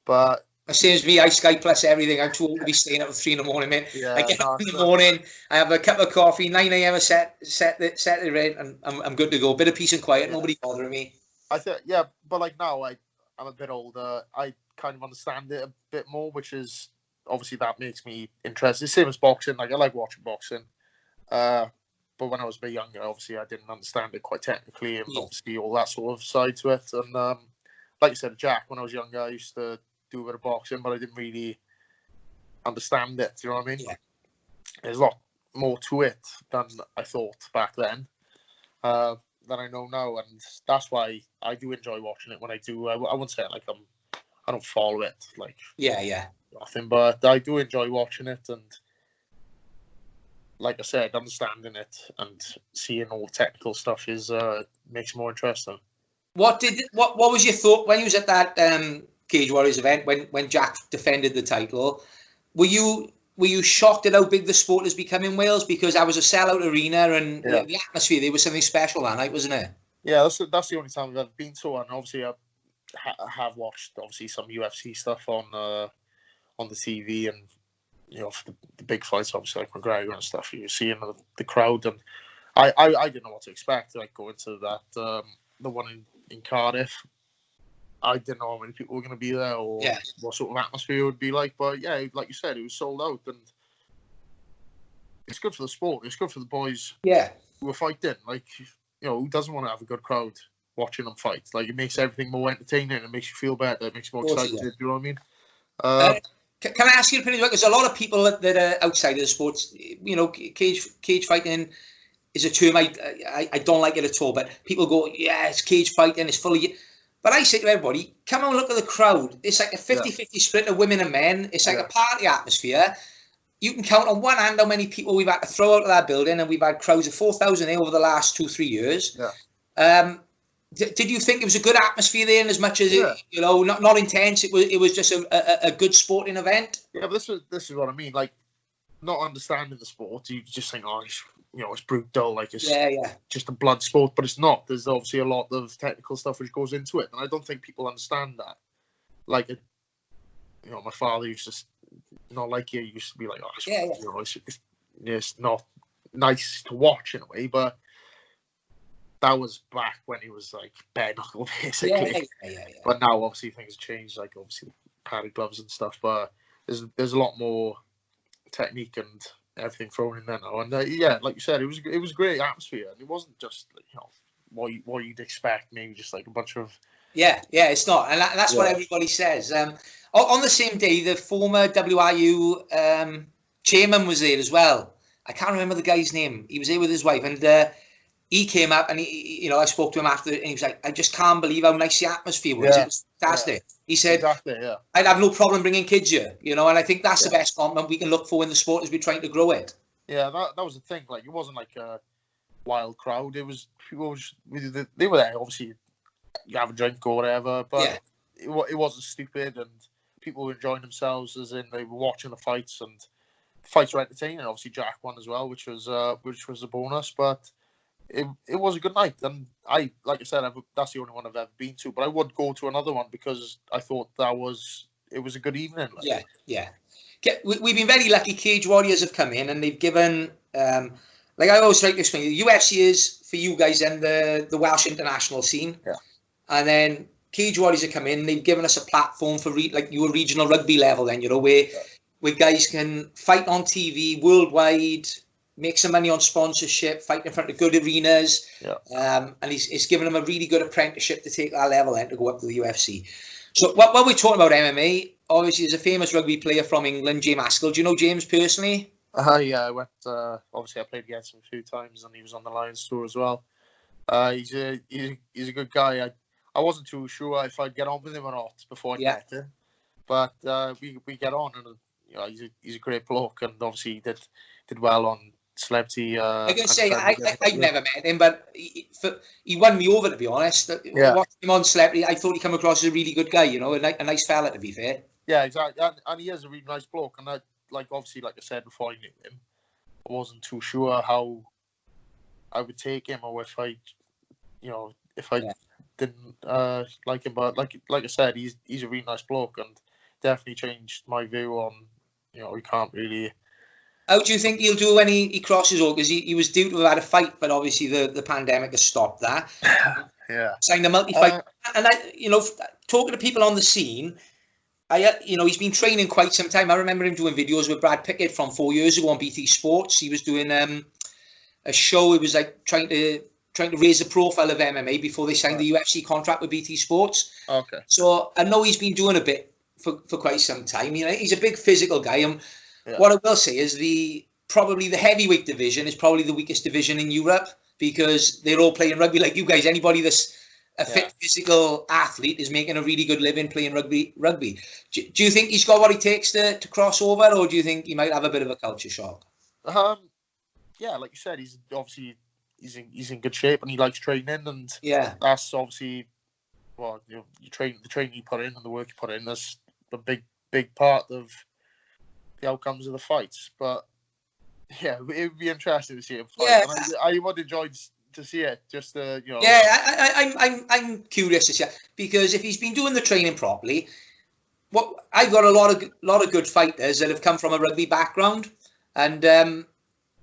But same as me, I Sky Plus everything. I'm too old to be staying up at 3 in the morning, mate. yeah, I get up in the morning, I have a cup of coffee, 9 a.m. I set the rate, and I'm good to go. Bit of peace and quiet, nobody bothering me. I think, but like now I'm a bit older. I kind of understand it a bit more, which is obviously that makes me interested. Same as boxing. Like I like watching boxing. But when I was a bit younger, obviously I didn't understand it quite technically, and obviously all that sort of side to it. And like you said, Jack, when I was younger, I used to do a bit of boxing, but I didn't really understand it. Do you know what I mean? Yeah. There's a lot more to it than I thought back then, than I know now, and that's why I do enjoy watching it when I do. I wouldn't say like I don't follow it like nothing, but I do enjoy watching it, and like I said, understanding it and seeing all the technical stuff is makes it more interesting. What was your thought when you was at that Cage Warriors event when Jack defended the title? Were you shocked at how big the sport has become in Wales? Because that was a sellout arena, and the atmosphere there was something special that night, wasn't it? Yeah, that's the only time I've ever been to one. Obviously, I have watched obviously some UFC stuff on the TV, and you know, for the big fights, obviously like McGregor and stuff. You see in the crowd, and I didn't know what to expect. Like going to that the one in Cardiff, I didn't know how many people were going to be there or what sort of atmosphere it would be like. But yeah, like you said, it was sold out, and it's good for the sport. It's good for the boys who are fighting. Like, you know, who doesn't want to have a good crowd watching them fight? Like, it makes everything more entertaining. It makes you feel better. It makes you more excited. Do you know what I mean? Can I ask you an opinion? Because a lot of people that are outside of the sports, you know, cage fighting is a term I don't like it at all. But people go, yeah, it's cage fighting. It's fully. But I say to everybody, come and look at the crowd. It's like a 50-50 split of women and men. It's like a party atmosphere. You can count on one hand how many people we've had to throw out of that building, and we've had crowds of 4,000 over the last 2-3 years. Yeah. Did you think it was a good atmosphere there, and as much as it, you know, not intense, it was just a good sporting event? Yeah, but this is what I mean. Like, not understanding the sport, you just think, oh, it's brutal, like it's just a blood sport, but it's not. There's obviously a lot of technical stuff which goes into it, and I don't think people understand that. Like, you know, my father used to not like you. He used to be like, oh, you know, it's not nice to watch in a way, but that was back when he was like bare knuckle basically. But now obviously things changed, like obviously padded gloves and stuff. But there's a lot more technique and everything thrown in there now. And like you said, it was a great atmosphere, and it wasn't just, you know, what you'd expect, maybe just like a bunch of it's not, and that's what everybody says. On the same day, the former WRU chairman was there as well. I can't remember the guy's name. He was there with his wife, and he came up, and he, you know, I spoke to him after, and he was like, I just can't believe how nice the atmosphere was. It was fantastic. He said, I'd have no problem bringing kids here, you know, and I think that's the best compliment we can look for in the sport as we're trying to grow it. Yeah, that was the thing. Like, it wasn't like a wild crowd. It was people. They were there, obviously, you have a drink or whatever, but it wasn't stupid, and people were enjoying themselves, as in they were watching the fights, and the fights were entertaining. Obviously, Jack won as well, which was a bonus, but it was a good night. And like I said, that's the only one I've ever been to, but I would go to another one because I thought it was a good evening. Like. We've been very lucky. Cage Warriors have come in, and they've given, like I always try to explain, the UFC is for you guys and the Welsh international scene. And then Cage Warriors have come in, they've given us a platform for like your regional rugby level, then, you know, where guys can fight on TV worldwide, make some money on sponsorship, fight in front of good arenas. And he's given them a really good apprenticeship to take that level and to go up to the UFC. So what we're talking about MMA, obviously there's a famous rugby player from England, James Askell. Do you know James personally? Yeah, I went, obviously I played against him a few times, and he was on the Lions tour as well. He's a good guy. I wasn't too sure if I'd get on with him or not before I met him. But we get on, and you know, he's a great bloke, and obviously he did well on Celebrity. I can say I've never met him, but he won me over, to be honest. Watching him on Celebrity, I thought he came across as a really good guy, you know, a nice fella, to be fair. Yeah, exactly, and he is a really nice bloke. And obviously, like I said before, I knew him. I wasn't too sure how I would take him, or if I didn't like him, but like I said, he's a really nice bloke, and definitely changed my view on, he can't really. How do you think he'll do when he crosses over? Because he was due to have had a fight, but obviously the pandemic has stopped that. Yeah. Signed a multi-fight. And talking to people on the scene, he's been training quite some time. I remember him doing videos with Brad Pickett from 4 years ago on BT Sports. He was doing a show. It was like trying to raise the profile of MMA before they signed the UFC contract with BT Sports. Okay. So I know he's been doing a bit for quite some time. He's a big physical guy. And what I will say is probably the heavyweight division is probably the weakest division in Europe, because they're all playing rugby like you guys. Anybody that's a fit physical athlete is making a really good living playing rugby. Do you think he's got what he takes to cross over, or do you think he might have a bit of a culture shock? Yeah, like you said, he's obviously he's in good shape, and he likes training, and that's obviously the training you put in and the work you put in. That's a big part of the outcomes of the fights. But yeah, it would be interesting to see him fight. Yeah, I would enjoy to see it. Just Yeah, I'm curious to see it, because if he's been doing the training properly, I've got a lot of good fighters that have come from a rugby background, and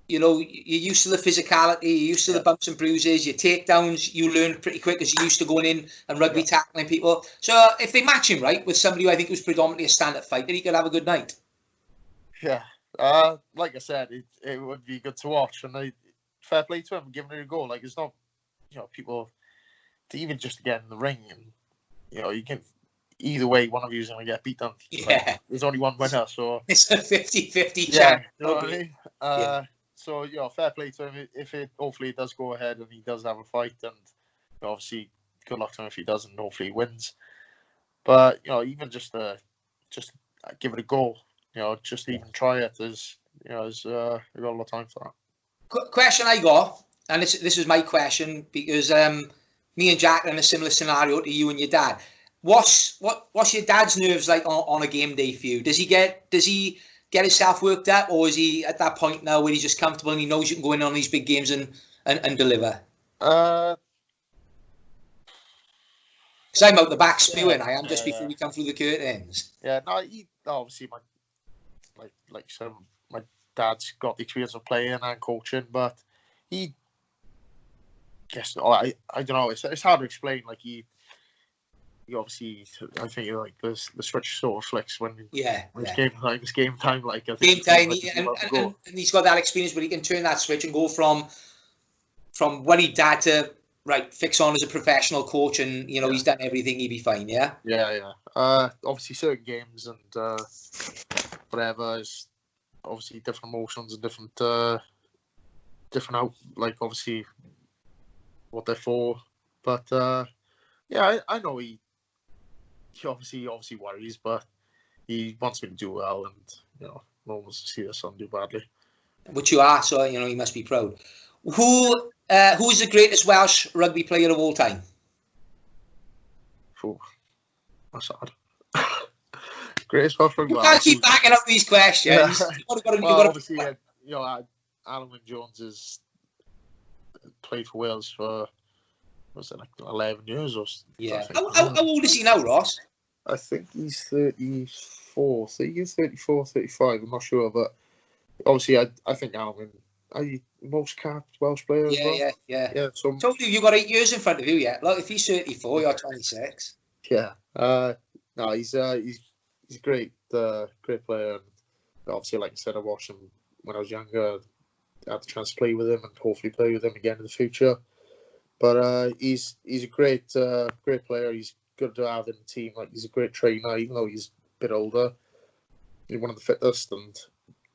you're used to the physicality, you're used to the bumps and bruises, your takedowns, you learn pretty quick as you're used to going in and rugby tackling people. So if they match him right with somebody who I think was predominantly a stand-up fighter, he could have a good night. Yeah. Like I said, it would be good to watch, and fair play to him, giving it a go. Like, it's not, people to even just get in the ring, and you can either way, one of you is going to get beat down. Yeah, like, there's only one winner, so it's a 50-50 chance. You know what I mean? So fair play to him. Hopefully it does go ahead and he does have a fight, and obviously good luck to him if he does, and hopefully he wins. But even just give it a go. Just even try it. There's we've got a lot of time for that. Question I got, and this is my question, because me and Jack are in a similar scenario to you and your dad. What's your dad's nerves like on a game day for you? Does he get himself worked up, or is he at that point now where he's just comfortable and he knows you can go in on these big games and deliver? Because I'm out the back spewing. I am just before we come through the curtains. Yeah, no, obviously like so my dad's got the experience of playing and coaching, but I don't know. It's hard to explain. Like he obviously, I think like the switch sort of flicks when it's game time. It's game time. Like I think game time, and he's got that experience where he can turn that switch and go from worried dad to fix on as a professional coach, and he's done everything. He'd be fine. Yeah. Obviously, certain games and whatever is obviously different emotions and different out, like obviously what they're for. But I know he obviously worries, but he wants me to do well, and no one wants to see their son do badly. Which you are, so he must be proud. Who is the greatest Welsh rugby player of all time? Oh, that's hard. Greatest Welsh rugby. You can't keep backing up these questions. Obviously, Alan Wynne-Jones has played for Wales for, was it like 11 years or something? Yeah. How old is he now, Ross? I think he's 34. So he's 34, 35. I'm not sure, but obviously, I think Alan Wynne, most capped Welsh player as well. Yeah. So told you've got 8 years in front of you yet. Look, if he's 34, you're 26. Yeah. No, he's a great player. And obviously, like I said, I watched him when I was younger. I had the chance to play with him and hopefully play with him again in the future. But he's a great player. He's good to have in the team. Like, he's a great trainer, even though he's a bit older. He's one of the fittest and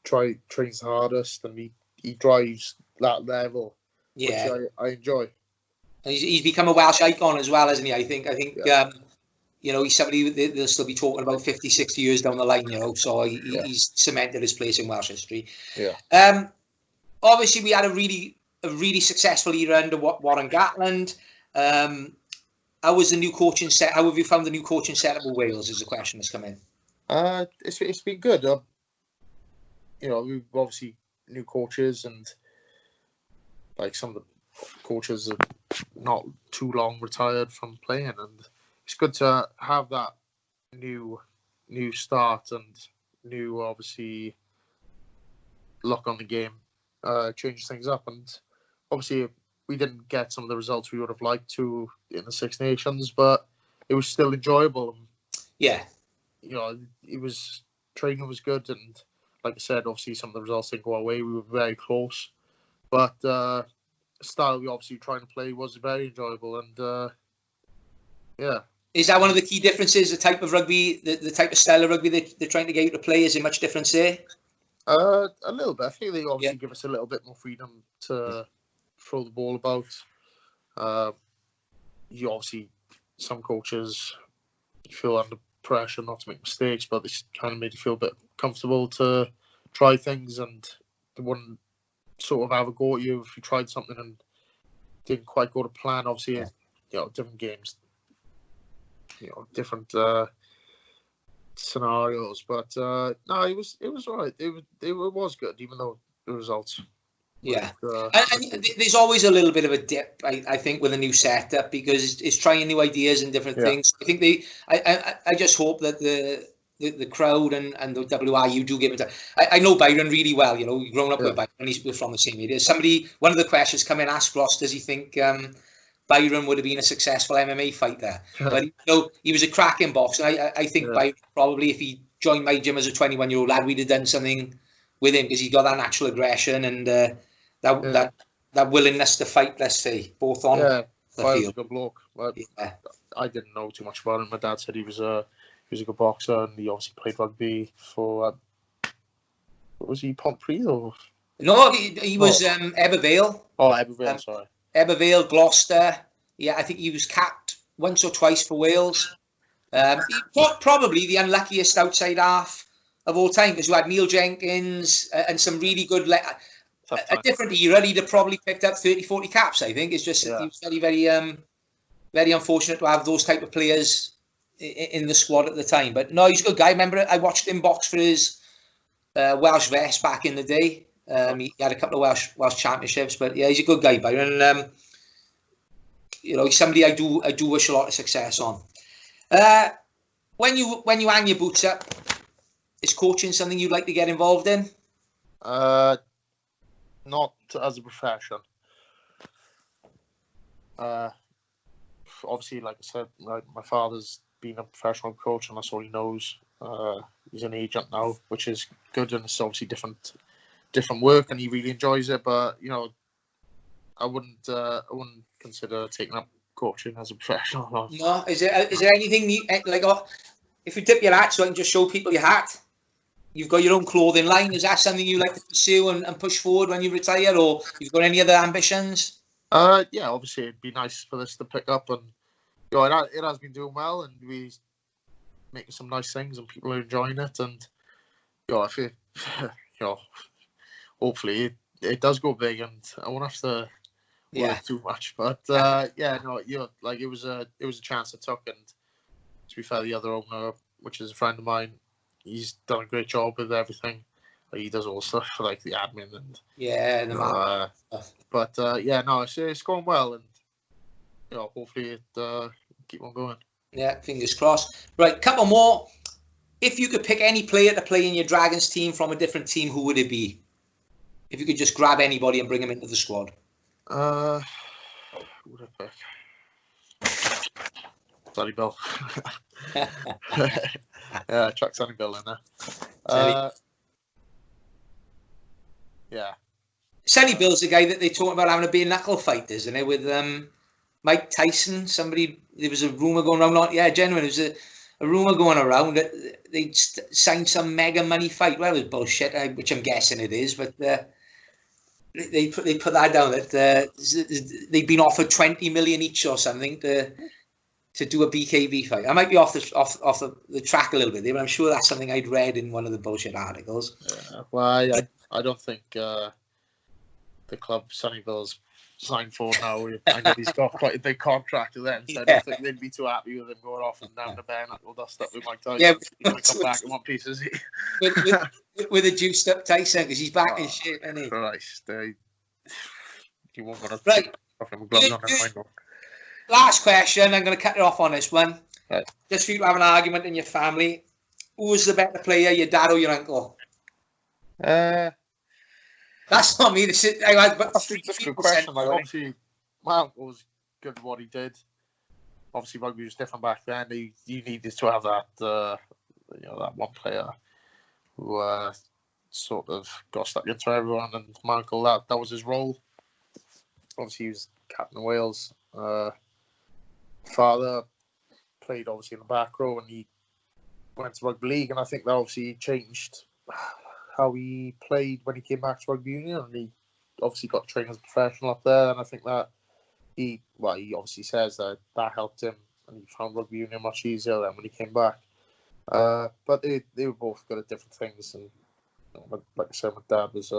trains the hardest, and he drives that level, which I enjoy. And he's become a Welsh icon as well, hasn't he? I think he's somebody they'll still be talking about 50, 60 years down the line, so he's cemented his place in Welsh history. Yeah. Obviously, we had a really successful era under Warren Gatland. How was the new coaching set? How have you found the new coaching setup with Wales? Is the question that's come in. It's been good. We've obviously new coaches, and like some of the coaches not too long retired from playing, and it's good to have that new start and new, obviously, look on the game. Changes things up, and obviously we didn't get some of the results we would have liked to in the Six Nations, but it was still enjoyable. Yeah, training was good, and like I said, obviously some of the results didn't go our way. We were very close, but the style we obviously trying to play was very enjoyable, and yeah. Is that one of the key differences? The type of rugby, the type of style of rugby they're trying to get you to play, is there much difference there? A little bit. I think they obviously give us a little bit more freedom to throw the ball about. You obviously, some coaches feel under pressure not to make mistakes, but this kind of made you feel a bit comfortable to try things, and they wouldn't sort of have a go at you if you tried something and didn't quite go to plan. Obviously, different games, different scenarios, but no, it was all right. It was good, even though the results. Yeah, and there's always a little bit of a dip, I think, with a new setup, because it's trying new ideas and different things. I think I just hope that the crowd and the WRU do give it. I know Byron really well. We've grown up with Byron. We're from the same area. One of the questions come in, asked Ross, does he think Byron would have been a successful MMA fighter? But he was a cracking boxer. I think Byron, probably, if he joined my gym as a 21-year-old lad, we'd have done something with him, because he's got that natural aggression and that willingness to fight, let's say, both on the field. A good bloke. I didn't know too much about him. My dad said he was a good boxer, and he obviously played rugby for was he Pontfrey or? No, he was Ebervale. Oh, Ebervale, sorry. Ebervale, Gloucester. Yeah, I think he was capped once or twice for Wales. Probably the unluckiest outside half of all time, because you had Neil Jenkins and some really good. A different era, he'd have probably picked up 30, 40 caps, I think. It's just he was very, very, very unfortunate to have those type of players in the squad at the time. But no, he's a good guy. I remember I watched him box for his Welsh vest back in the day. He had a couple of Welsh championships, but yeah, he's a good guy, Byron. He's somebody I do wish a lot of success on. When you hang your boots up, is coaching something you'd like to get involved in? Not as a profession. Obviously, like I said, my father's been a professional coach, and that's all he knows. He's an agent now, which is good, and it's obviously different work, and he really enjoys it. But I wouldn't consider taking up coaching as a professional. No, is there anything if you tip your hat, so I can just show people your hat? You've got your own clothing line. Is that something you like to pursue and push forward when you retire, or you've got any other ambitions? Yeah, obviously it'd be nice for this to pick up, and it has been doing well, and we're making some nice things, and people are enjoying it, and I feel hopefully it does go big, and I won't have to work too much. But it was a chance I took, and to be fair, the other owner, which is a friend of mine, he's done a great job with everything. He does all the stuff for the admin and it's going well, and hopefully it keep on going. Yeah, fingers crossed. Right, couple more. If you could pick any player to play in your Dragons team from a different team, who would it be? If you could just grab anybody and bring them into the squad. Who would I pick? Sonny Bill. Yeah, chuck Sonny Bill in there. Yeah. Sonny Bill's the guy that they talk about having a bare knuckle fight, isn't it? With Mike Tyson. There was a rumour going around. Genuine. There was a rumour going around that they'd signed some mega money fight. Well, it was bullshit, which I'm guessing it is, but they put that down that they'd been offered 20 million each or something to do a BKB fight. I might be off the track a little bit there, but I'm sure that's something I'd read in one of the bullshit articles. Yeah, well, I don't think the club Sunnyville's signed for now. I know he's got quite a big contract with them, so I don't think they'd be too happy with him going off and down the bare knuckle dust up with Mike Tyson. Yeah, he's going to come back in one piece, is he? with a juiced up Tyson, because he's back in shape, isn't he? Christ, he won't want to. Right. Nothing with gloves on, never mind. Last question. I'm going to cut it off on this one. Right. Just for you to have an argument in your family. Who's the better player, your dad or your uncle? That's not me. This is, a good question. Like, obviously, my uncle was good at what he did. Obviously, rugby was different back then. You needed to have that, that one player who sort of got stuck into everyone. And my uncle, that was his role. Obviously, he was captain of Wales. Father played obviously in the back row, and he went to rugby league, and I think that obviously changed how he played when he came back to rugby union, and he obviously got trained as a professional up there, and I think that he obviously says that helped him, and he found rugby union much easier than when he came back. But they were both good at different things, and like I said, my dad was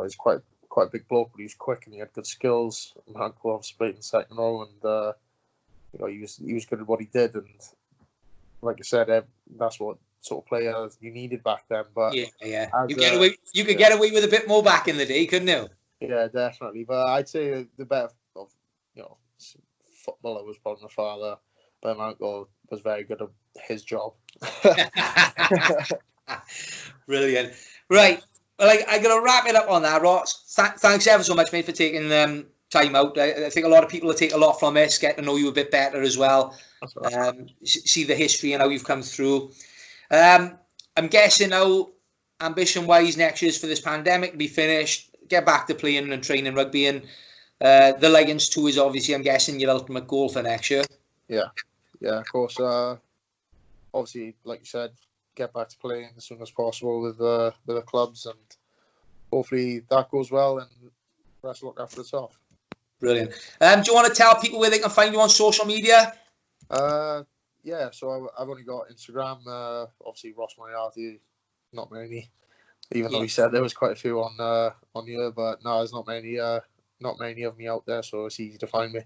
he's quite a big bloke, but he was quick and he had good skills. My uncle obviously played in second row, and he was good at what he did, and like I said, that's what sort of player you needed back then. But you could get away with a bit more back in the day, couldn't you? Yeah, definitely. But I'd say the better of footballer was probably my father, but my uncle was very good at his job. Brilliant. Right. Well, I'm going to wrap it up on that, Ross. Thanks ever so much, mate, for taking time out. I think a lot of people will take a lot from this, get to know you a bit better as well. Right. See the history and how you've come through. I'm guessing now, ambition-wise, next year's for this pandemic to be finished, get back to playing and training rugby, and the Lions too is obviously, I'm guessing, your ultimate goal for next year. Yeah, of course. Obviously, like you said, get back to playing as soon as possible with the clubs, and hopefully that goes well, and the rest look after itself. Brilliant. Do you want to tell people where they can find you on social media? Yeah, so I've only got Instagram. Obviously, Ross Moriarty, not many. Even though he said there was quite a few on here, but no, there's not many of me out there, so it's easy to find me.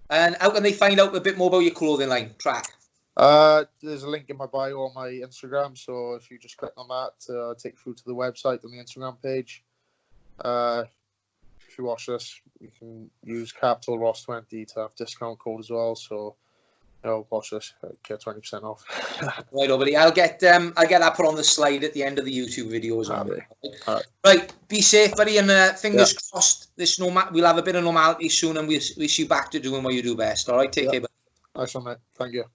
And how can they find out a bit more about your clothing line, Track? There's a link in my bio on my Instagram, so if you just click on that, take you through to the website on the Instagram page. If you watch this, you can use capital Ross20 to have discount code as well. So, watch this, get 20% off. Right, buddy. I'll get that put on the slide at the end of the YouTube video as well. Right, be safe, buddy, and fingers crossed. We'll have a bit of normality soon, and we'll see you back to doing what you do best. All right, take care. Buddy. Nice one, mate. Thank you.